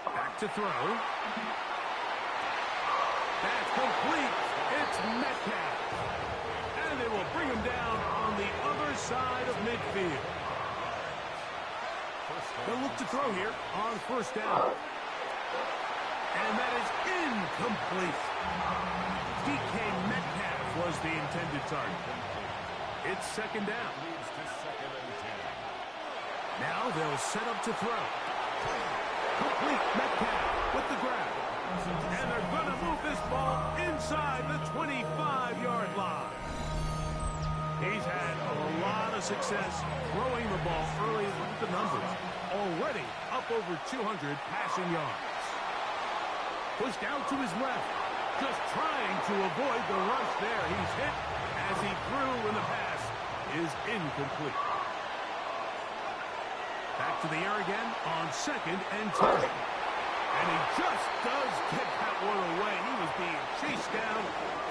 Back to throw. That's complete. It's Metcalf. And they will bring him down on the other side of midfield. They'll look to throw here on 1st down. And that is incomplete. DK Metcalf was the intended target. It's 2nd down. Now they'll set up to throw. Complete. Metcalf with the grab. And they're going to move this ball inside the 25-yard line. He's had a lot of success throwing the ball early. Look at the numbers. Already up over 200 passing yards. Pushed out to his left. Just trying to avoid the rush there. He's hit as he threw, and the pass is incomplete. Back to the air again on 2nd and 10. And he just does get that one away. He was being chased down,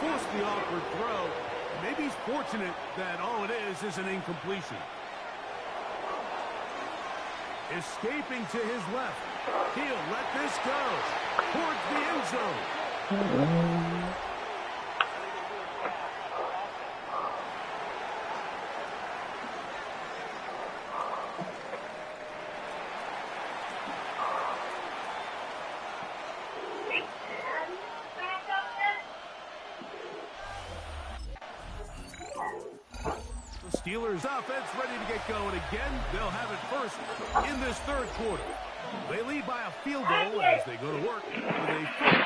forced the awkward throw. Maybe he's fortunate that all it is an incompletion. Escaping to his left. He'll let this go. Towards the end zone. The Steelers offense ready to get going again. They'll have it first in this third quarter. They lead by a field goal as they go to work with a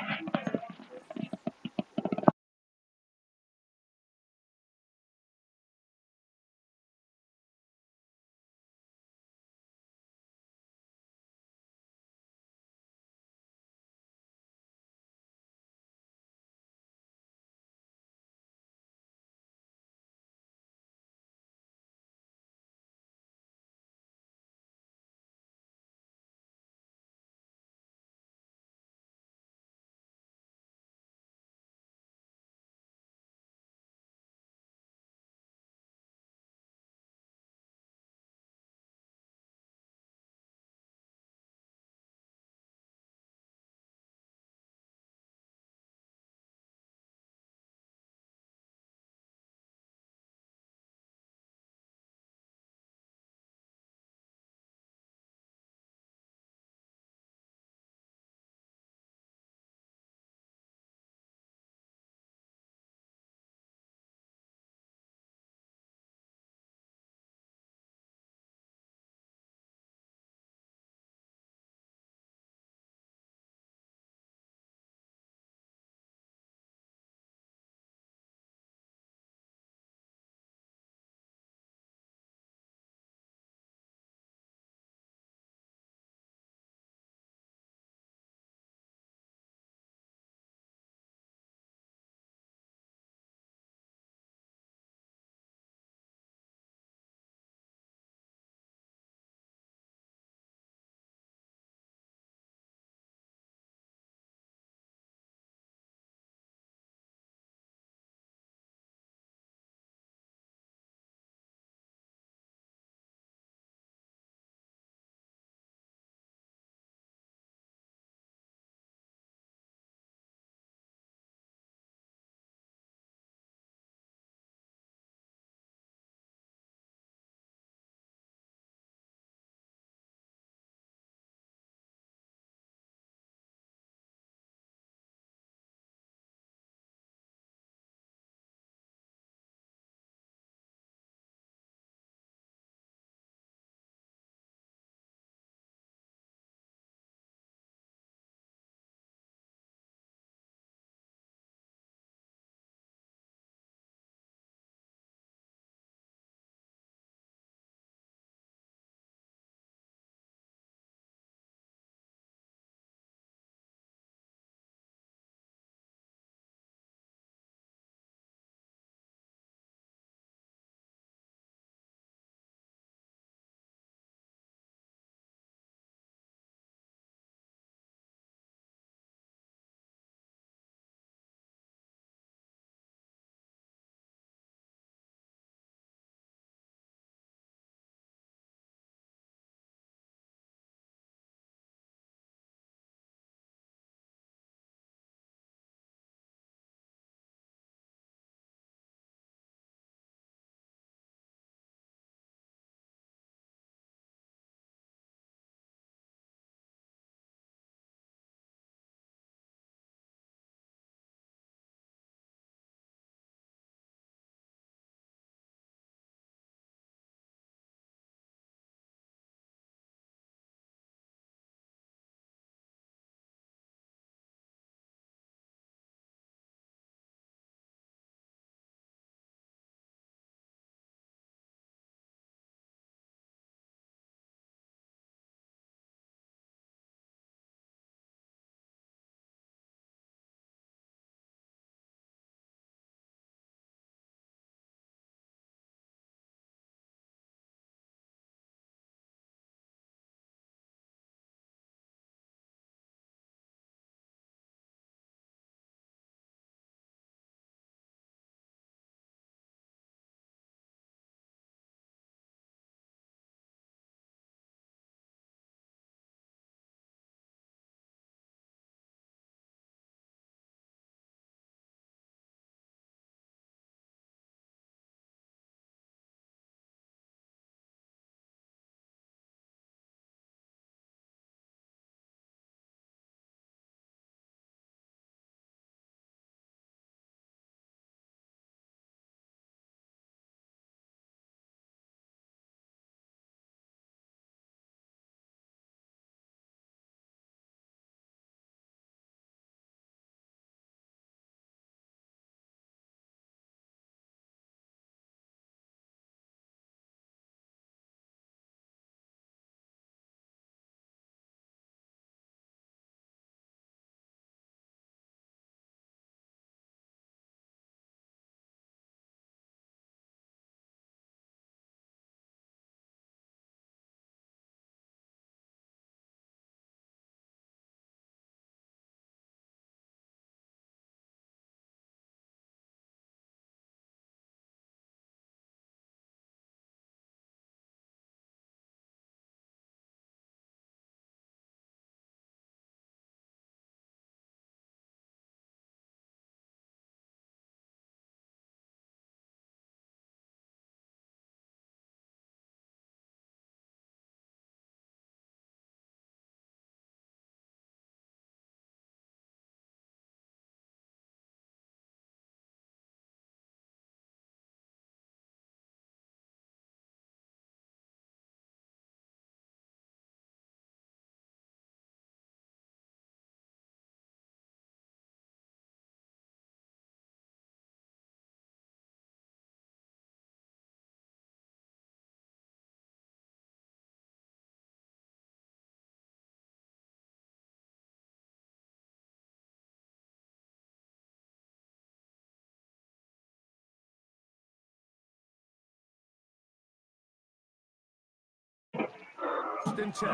First and 10.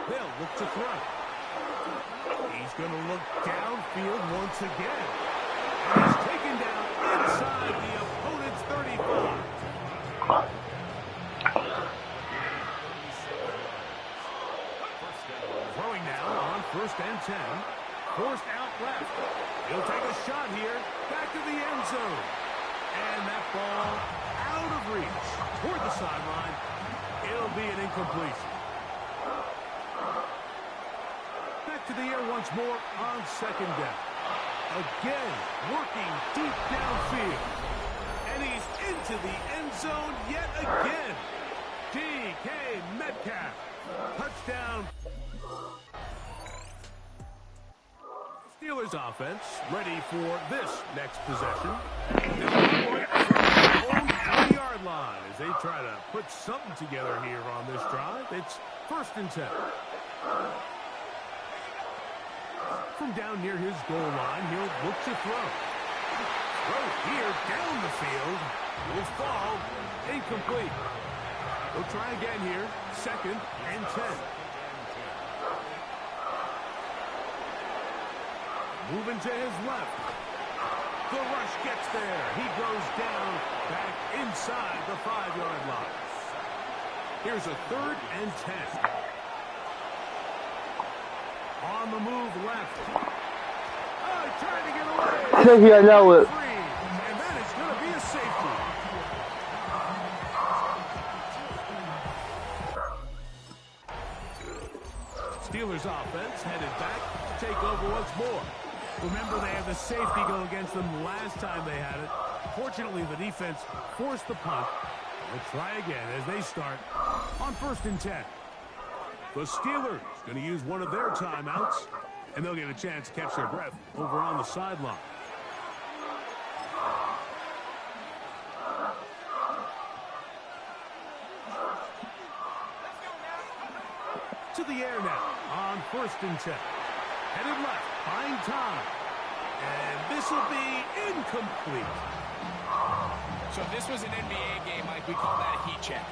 They'll look to throw. He's going to look downfield once again. And he's taken down inside the opponent's 35. Throwing now on first and 10. Forced out left. He'll take a shot here. Back to the end zone. And that ball out of reach. Toward the sideline. It'll be an incompletion. Back to the air once more on second down. Again, working deep downfield. And he's into the end zone yet again. DK Metcalf. Touchdown. Steelers offense ready for this next possession. They'll right from their own 20-yard line as they try to put something together here on this drive. It's first and 10. From down near his goal line, he'll look to throw. Throw here down the field. Will fall. Incomplete. He'll try again here. Second and 10. Moving to his left. The rush gets there. He goes down back inside the 5-yard line. Here's a third and 10. On the move left. Oh, trying to get away. Safety, I know it. And that is going to be a safety. Steelers offense headed back to take over once more. Remember, they had the safety go against them last time they had it. Fortunately, the defense forced the punt. They'll try again as they start on first and 10. The Steelers going to use one of their timeouts, and they'll get a chance to catch their breath over on the sideline. To the air now on first and 10. Headed left, find time. And this will be incomplete. So if this was an NBA game, Mike, we call that a heat check.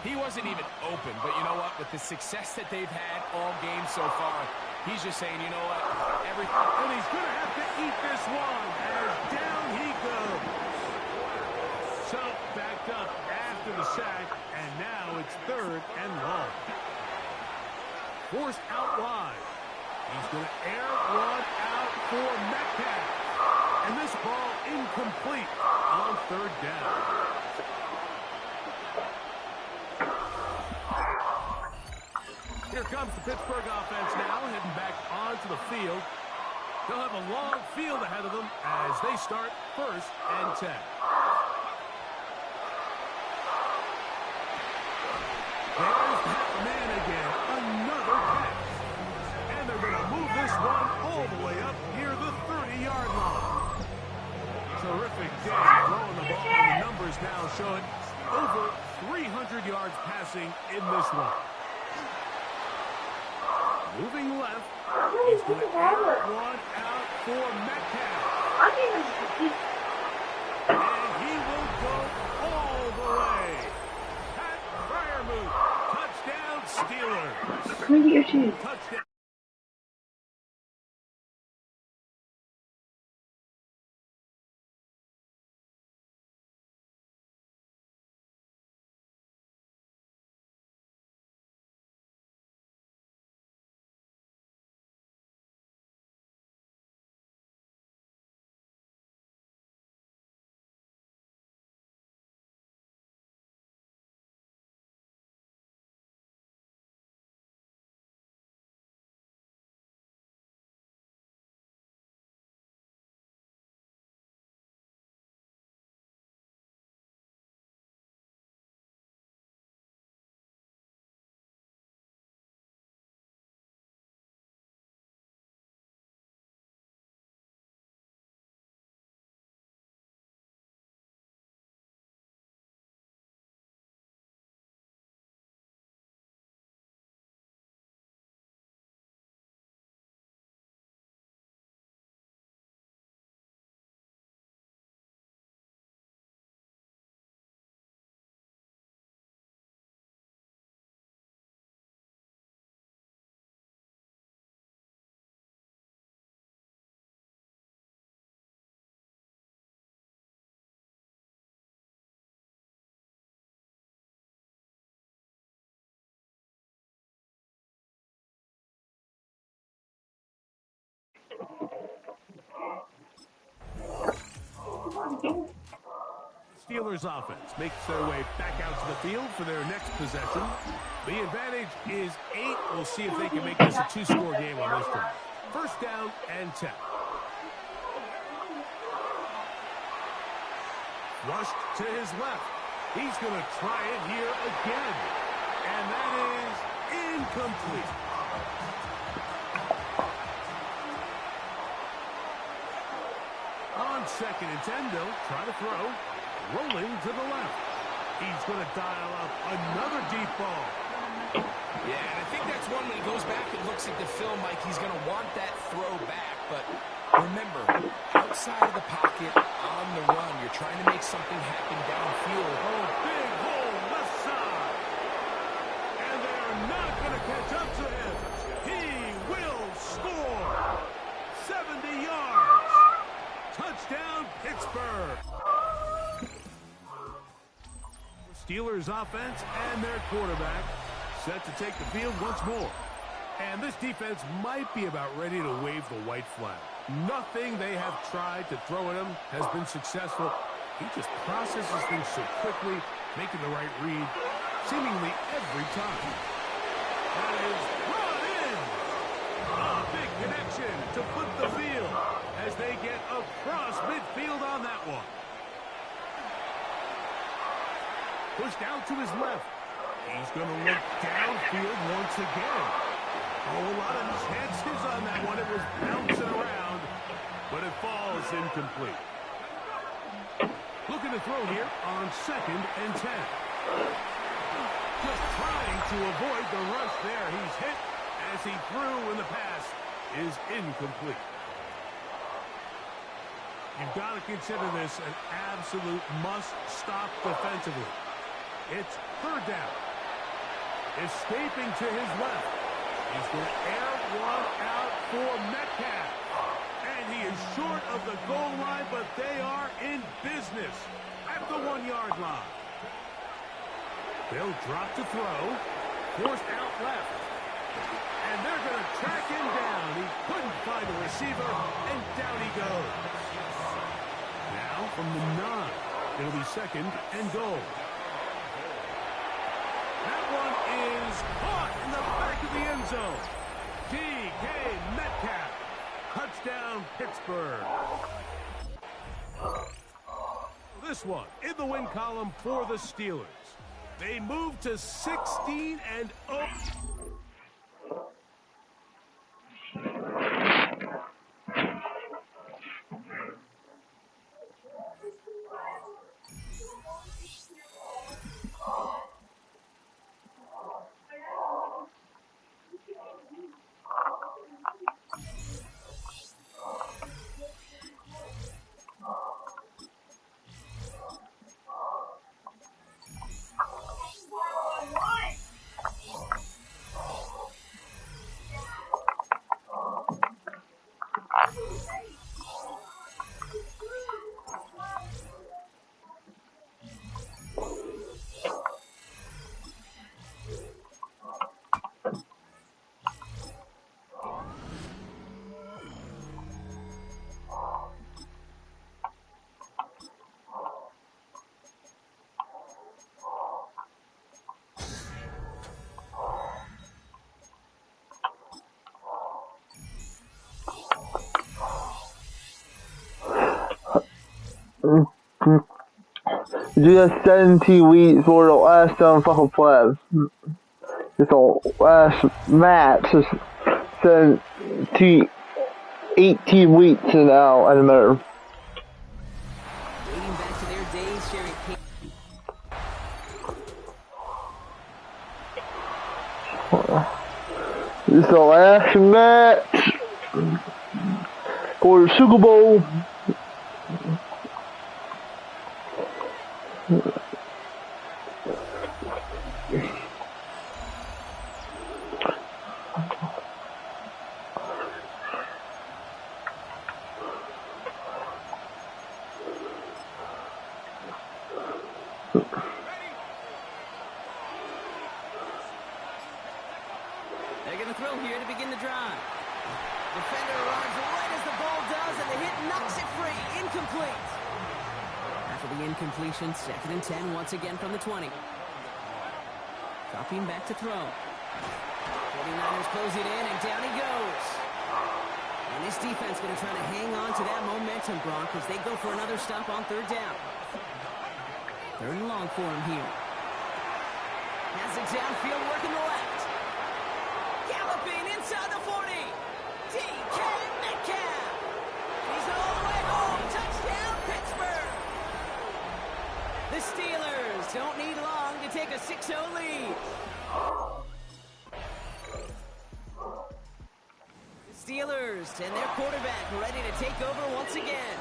He wasn't even open, but you know what? With the success that they've had all game so far, he's just saying, you know what? Everything. And he's going to have to eat this one as down he goes. So backed up after the sack, and now it's third and long. Forced out wide. He's going to air one out for Metcalf. And this ball incomplete on third down. Here comes the Pittsburgh offense now, heading back onto the field. They'll have a long field ahead of them as they start first and 10. There's that man again, another catch. And they're going to move this one all the way up near the 30-yard line. Terrific day throwing the ball, and the numbers now show it over 300 yards passing in this one. Moving left, he's going to air one out for Metcalf. And he will go all the way. Pat Fryermuth, touchdown Steelers. Maybe your shoes. Touchdown. Steelers offense makes their way back out to the field for their next possession. The advantage is 8. We'll see if they can make this a 2-score game on this drive. First down and 10. Rushed to his left. He's going to try it here again. And that is incomplete. On 2nd and 10, they'll try to throw. Rolling to the left. He's going to dial up another deep ball. Yeah, and I think that's one when he goes back and looks at the film, Mike, he's going to want that throw back. But remember, outside of the pocket, on the run, you're trying to make something happen downfield. Oh, big hole left side. And they're not going to catch up to him. He will score. 70 yards. Touchdown, Pittsburgh. Steelers offense and their quarterback set to take the field once more. And this defense might be about ready to wave the white flag. Nothing they have tried to throw at him has been successful. He just processes things so quickly, making the right read seemingly every time. That is brought in. A big connection to flip the field as they get across midfield on that one. Pushed out to his left. He's going to look downfield once again. Oh, a lot of chances on that one. It was bouncing around, but it falls incomplete. Looking to throw here on 2nd and 10. Just trying to avoid the rush there. He's hit as he threw, and the pass is incomplete. You've got to consider this an absolute must-stop defensively. It's 3rd down. Escaping to his left. He's going to air one out for Metcalf. And he is short of the goal line, but they are in business at the 1-yard line. They'll drop to throw. Forced out left. And they're going to track him down. He couldn't find a receiver, and down he goes. Now from the 9. It'll be 2nd and goal. That one is caught in the back of the end zone. DK Metcalf. Touchdown, Pittsburgh. This one in the win column for the Steelers. They move to 16-0. Just 17 weeks for the last time fucking play. It's the last match is 18 weeks now at the minute. Dating back to their days, sharing This is the last match for the Super Bowl. They're going to throw here to begin the drive. Defender runs right incompletion. 2nd and 10 once again from the 20. Dropping back to throw. 49ers close it in, and down he goes. And this defense going to try to hang on to that momentum, Bronk, as they go for another stop on 3rd down. 3rd and long for him here. Has it downfield, working the left. Galloping inside the 40. DK Metcalf. He's all the way home. Touchdown, Pittsburgh. The Steelers don't need long to take a 6-0 lead. The Steelers and their quarterback ready to take over once again.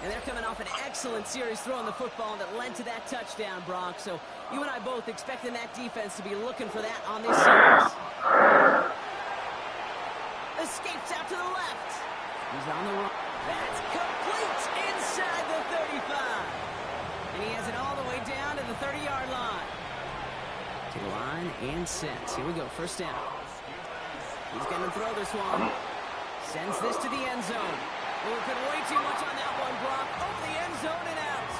And they're coming off an excellent series throwing the football that led to that touchdown, Bronx. So you and I both expecting that defense to be looking for that on this series. Escapes out to the left. He's on the run. That's complete inside the 35. And he has it all the way down to the 30-yard line. To the line and set. Here we go, 1st down. He's going to throw this one. Sends this to the end zone. Working way too much on that one, Brock. Over the end zone and out.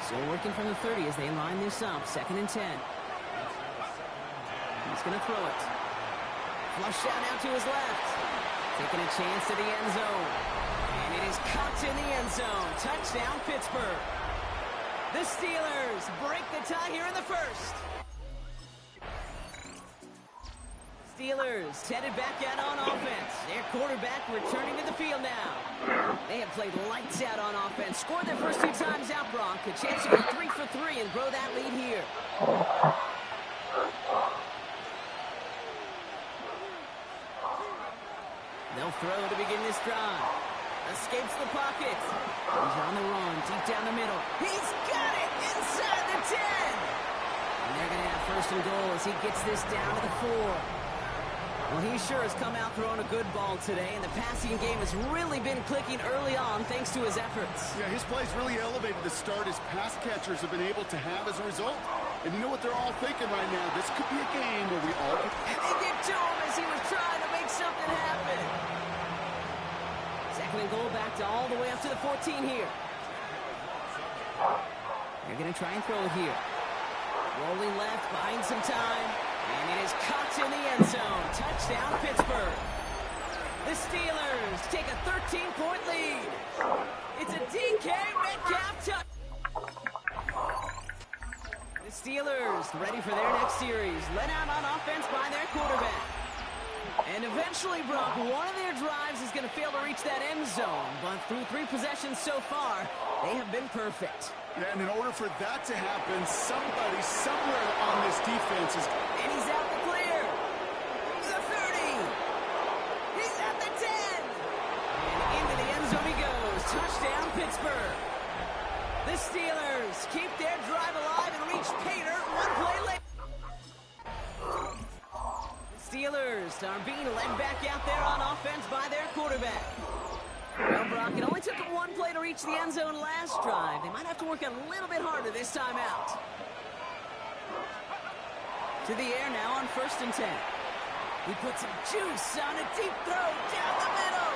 So working from the 30 as they line this up. 2nd and 10. He's going to throw it. Flush out now to his left. Taking a chance to the end zone. And it is caught in the end zone. Touchdown, Pittsburgh. The Steelers break the tie here in the 1st. Steelers headed back out on offense. Their quarterback returning to the field now. They have played lights out on offense. Scored their first 2 times out, Bronk. A chance to go 3 for 3 and grow that lead here. They'll throw to begin this drive. Escapes the pocket. He's on the run, deep down the middle. He's got it inside the 10. And they're going to have 1st and goal as he gets this down to the 4. Well, he sure has come out throwing a good ball today, and the passing game has really been clicking early on thanks to his efforts. Yeah, his play's really elevated the start his pass catchers have been able to have as a result. And you know what they're all thinking right now? This could be a game where we all... And they get to him as he was trying to make something happen. 2nd and goal back to all the way up to the 14 here. They're going to try and throw it here. Rolling left, buying some time. And it is caught in the end zone. Touchdown, Pittsburgh. The Steelers take a 13-point lead. It's a DK Metcalf touch. The Steelers ready for their next series. Led out on offense by their quarterback. And eventually, Brock, one of their drives is going to fail to reach that end zone. But through 3 possessions so far, they have been perfect. Yeah, and in order for that to happen, somebody somewhere on this defense is... And he's out the clear. The 30. He's at the 10. And into the end zone he goes. Touchdown, Pittsburgh. The Steelers keep their drive alive and reach Pater 1 play later. The Steelers are being led back out there on offense by their quarterback. Well, Brock, it only took them 1 play to reach the end zone last drive. They might have to work a little bit harder this time out. To the air now on 1st and 10. He puts some juice on a deep throw down the middle.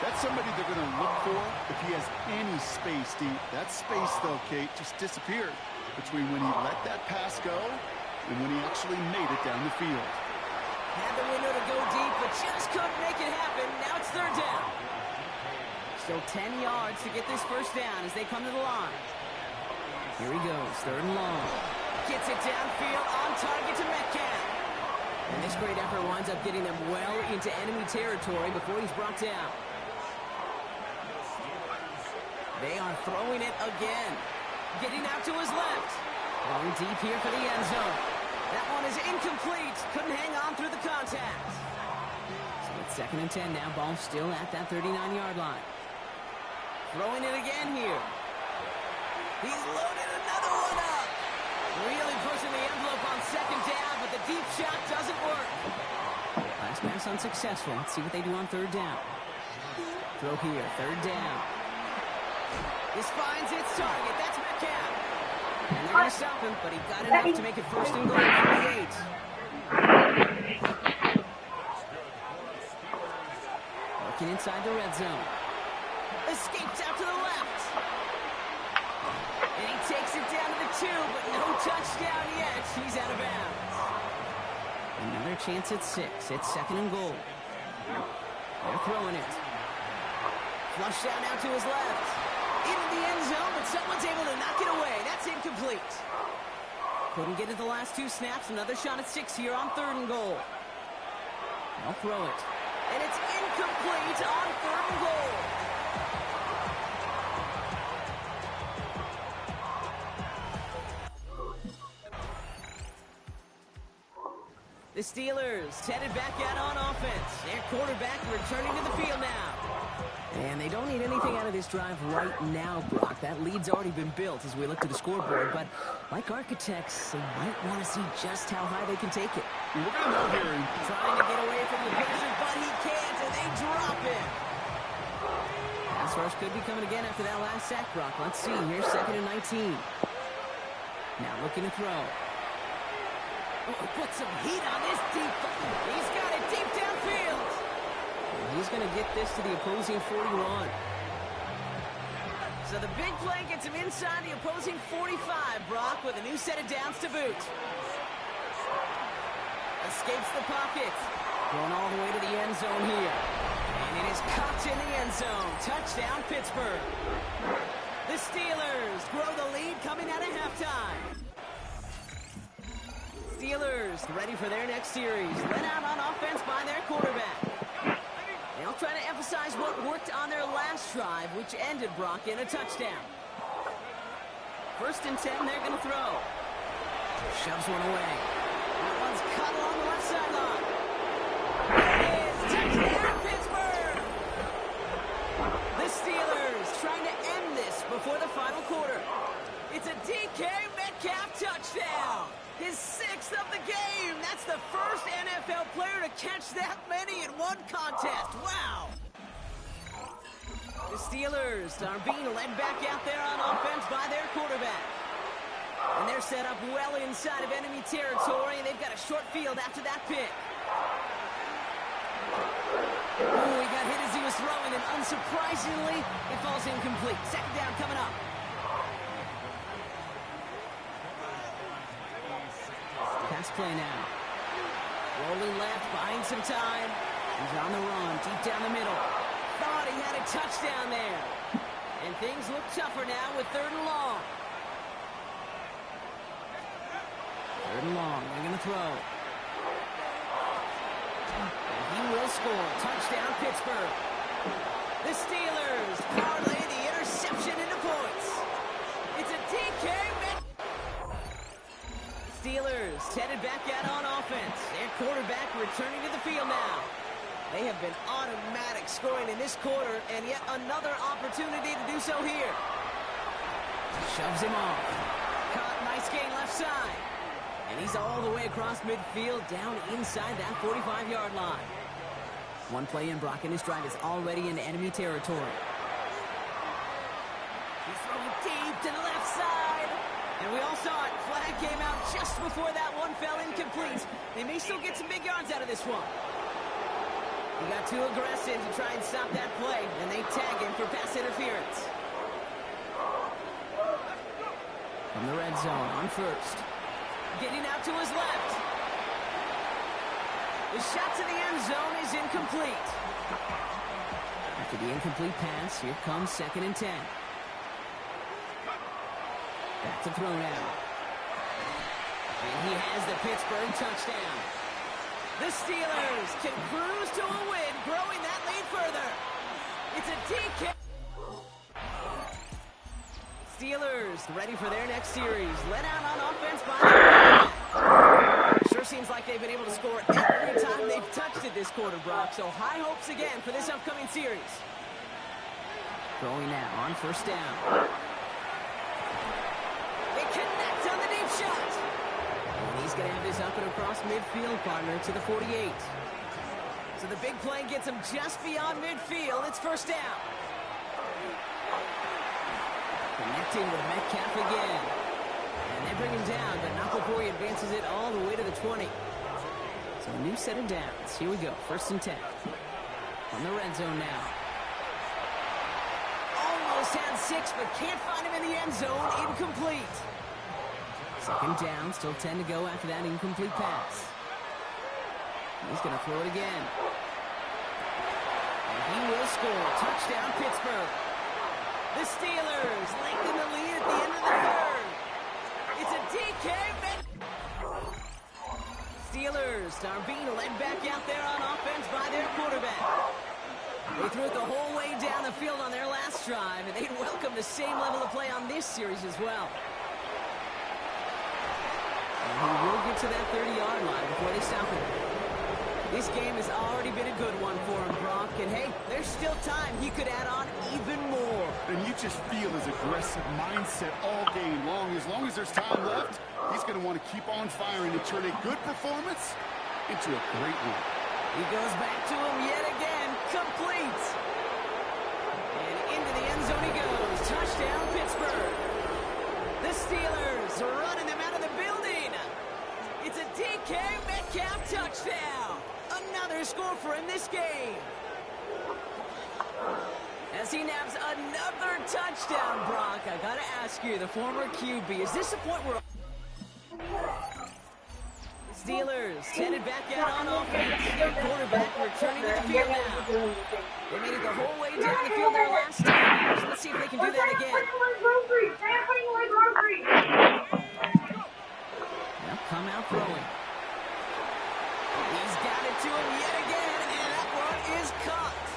That's somebody they're going to look for if he has any space deep. That space, though, Kate, just disappeared between when he let that pass go and when he actually made it down the field. Had the window to go deep, but just couldn't make it happen. Now it's 3rd down. Still 10 yards to get this 1st down as they come to the line. Here he goes, 3rd and long. Gets it downfield, on target to Metcalf. And this great effort winds up getting them well into enemy territory before he's brought down. They are throwing it again. Getting out to his left. Going deep here for the end zone. That one is incomplete. Couldn't hang on through the contact. So it's 2nd and 10 now. Ball still at that 39-yard line. Throwing it again here. He's loaded another one up. Really pushing the envelope on 2nd down, but the deep shot doesn't work. Last pass unsuccessful. Let's see what they do on 3rd down. Throw here, 3rd down. This finds its target. That's Metcalf. And they're going to stop him, but he got enough to make it 1st and goal from the 8. Working inside the red zone. Escapes out to the left. 2, but no touchdown yet. He's out of bounds. Another chance at 6. It's 2nd and goal. They're throwing it. Flush down now to his left. Into the end zone, but someone's able to knock it away. That's incomplete. Couldn't get it the last 2 snaps. Another shot at 6 here on 3rd and goal. They'll throw it. And it's incomplete on 3rd and goal. The Steelers headed back out on offense. Their quarterback returning to the field now. And they don't need anything out of this drive right now, Brock. That lead's already been built as we look to the scoreboard. But like architects, they might want to see just how high they can take it. We're going to know here. Trying to get away from the pressure, but he can't, and they drop him. Pass rush could be coming again after that last sack, Brock. Let's see. Here's 2nd and 19. Now looking to throw. Oh, put some heat on this deep. He's got it deep downfield. And he's going to get this to the opposing 41. So the big play gets him inside the opposing 45, Brock, with a new set of downs to boot. Escapes the pocket. Going all the way to the end zone here. And it is caught in the end zone. Touchdown, Pittsburgh. The Steelers grow the lead coming out of halftime. Steelers ready for their next series. Led out on offense by their quarterback. They'll try to emphasize what worked on their last drive, which ended, Brock, in a touchdown. 1st and 10, they're going to throw. Shoves one away. That one's cut along the left sideline. It is touchdown, Pittsburgh! The Steelers trying to end this before the final quarter. It's a DK Metcalf touchdown. His 6th of the game. That's the first NFL player to catch that many in one contest. Wow. The Steelers are being led back out there on offense by their quarterback. And they're set up well inside of enemy territory, and they've got a short field after that pick. Oh, he got hit as he was throwing, and unsurprisingly, it falls incomplete. 2nd down coming up. Pass play now. Rolling left, buying some time. He's on the run, deep down the middle. Thought he had a touchdown there. And things look tougher now with 3rd and long. 3rd and long, they're going to throw. And he will score. Touchdown, Pittsburgh. The Steelers parlay the interception into points. It's a DK Steelers headed back out on offense. Their quarterback returning to the field now. They have been automatic scoring in this quarter, and yet another opportunity to do so here. Shoves him off. Caught, nice gain left side. And he's all the way across midfield, down inside that 45-yard line. One play in, Brock, and his drive is already in enemy territory. He's throwing deep to the left side. And we all saw it. Flag came out just before that one fell incomplete. They may still get some big yards out of this one. He got too aggressive to try and stop that play, and they tag him for pass interference. From the red zone on 1st. Getting out to his left. The shot to the end zone is incomplete. After the incomplete pass, here comes 2nd and 10. Back to throw now. And he has the Pittsburgh touchdown. The Steelers can cruise to a win, growing that lead further. It's a DK. Steelers ready for their next series. Let out on offense by the sure seems like they've been able to score every time they've touched it this quarter, Brock. So high hopes again for this upcoming series. Throwing now on 1st down. Connect on the deep shot. And he's going to have this up and across midfield, partner, to the 48. So the big play gets him just beyond midfield. It's 1st down. Connecting with Metcalf again. And they bring him down, but not before he advances it all the way to the 20. So a new set of downs. Here we go. 1st and 10. From the red zone now. Almost had 6, but can't find him in the end zone. Incomplete. Second down, still 10 to go after that incomplete pass. He's going to throw it again. And he will score. Touchdown, Pittsburgh. The Steelers lengthen the lead at the end of the third. It's a DK. Steelers are being led back out there on offense by their quarterback. They threw it the whole way down the field on their last drive, and they'd welcome the same level of play on this series as well. And he will get to that 30-yard line before they stop him. This game has already been a good one for him, Brock. And, hey, there's still time. He could add on even more. And you just feel his aggressive mindset all game long. As long as there's time left, he's going to want to keep on firing and turn a good performance into a great one. He goes back to him yet again. Complete. And into the end zone he goes. Touchdown, Pittsburgh. The Steelers are running them out of the building. It's a DK Metcalf touchdown. Another score for him this game. As he nabs another touchdown, Brock, I gotta ask you, the former QB, is this the point where Steelers headed back out on offense? Their quarterback returning to the field now. They made it the whole way down the field their last time. So let's see if they can do that again. Now come out throwing. He's got it to him yet again, and that one is caught.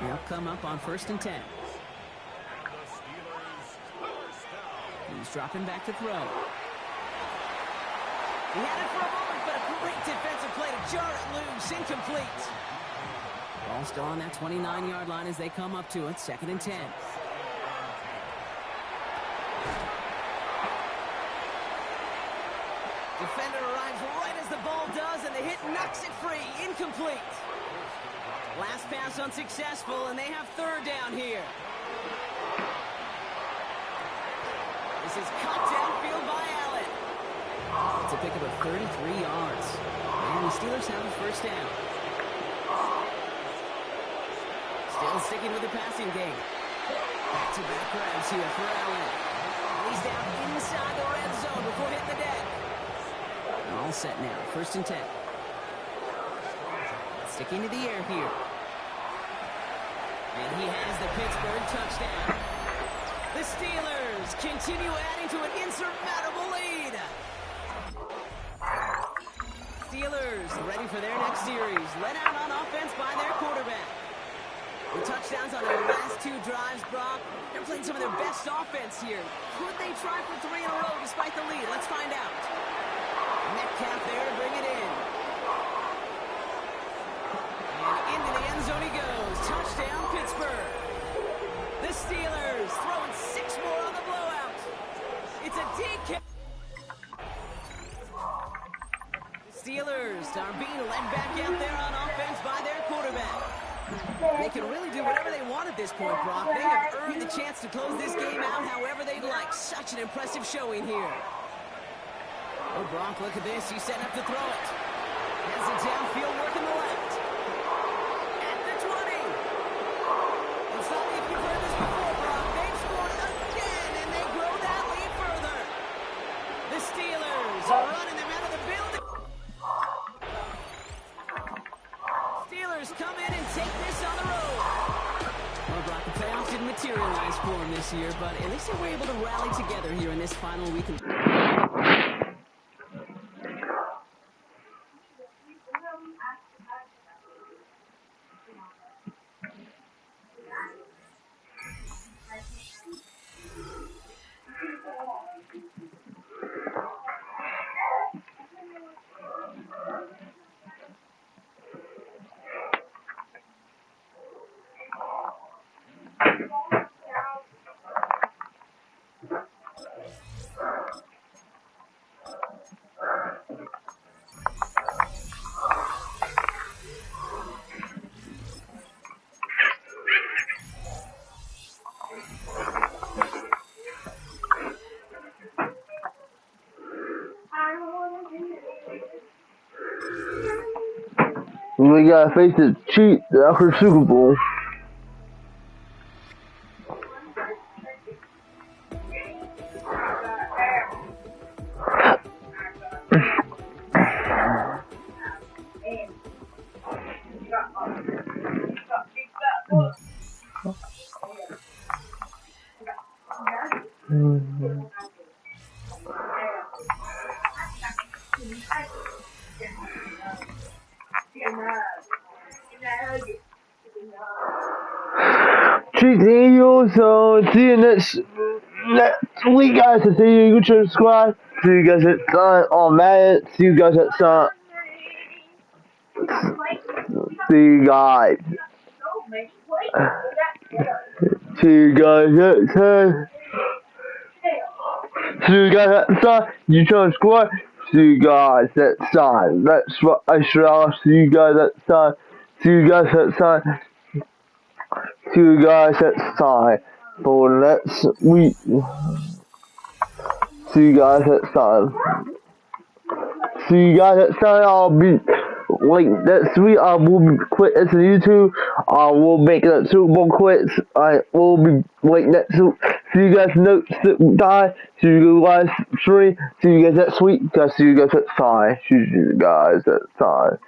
They'll come up on 1st and 10. He's dropping back to throw. He had it for a moment, but a great defensive play to jar it loose. Incomplete. Ball still on that 29-yard line as they come up to it. 2nd and 10. Defender arrives right as the ball does, and the hit knocks it free. Incomplete. Last pass unsuccessful, and they have 3rd down here. This is cut downfield by Allen. It's a pickup of 33 yards. And the Steelers have a 1st down. Still sticking with the passing game. Back-to-back grabs here for Allen. He's down inside the red zone before hitting the deck. All set now. 1st and 10. Sticking to the air here. And he has the Pittsburgh touchdown. The Steelers continue adding to an insurmountable lead. Steelers ready for their next series. Led out on offense by their quarterback. The touchdowns on their last 2 drives, Brock. They're playing some of their best offense here. Could they try for 3 in a row despite the lead? Let's find out. Metcalf there to bring it in. And into the end zone he goes. Touchdown, Pittsburgh. The Steelers throwing 6 more on the blowout. It's a DK. The Steelers are being led back out there on offense by their quarterback. They can really do whatever they want at this point, Brock. They have earned the chance to close this game out however they'd like. Such an impressive showing here. Oh, Brock, look at this. He's setting up to throw it. Has it downfield, working the left. At the 20. It's not like you've heard this before, Brock. They've scored again, and they grow that lead further. The Steelers are running them out of the building. Steelers come in and take this on the road. Well, Brock, the playoffs didn't materialize for them this year, but at least they were able to rally together here in this final week. We gotta face the Chiefs after Super Bowl. Continue, so see you next week, guys. To see you YouTube squad. See you guys at Sun on Madden. See you guys at Sun. See you guys. See you guys at Sun. See you guys at Sun. YouTube squad. See you guys at Sun. That's what I shall. See you guys at Sun. See you guys at Sun. See you guys at Sun for next week. See you guys at Sun. See you guys at Sun. I'll be next week. I will be quit as a YouTube. I will make that Super Bowl quits. I will be next week. See you guys next time. See you guys free. See you guys next week. See you guys at Sun. See you guys at Sun.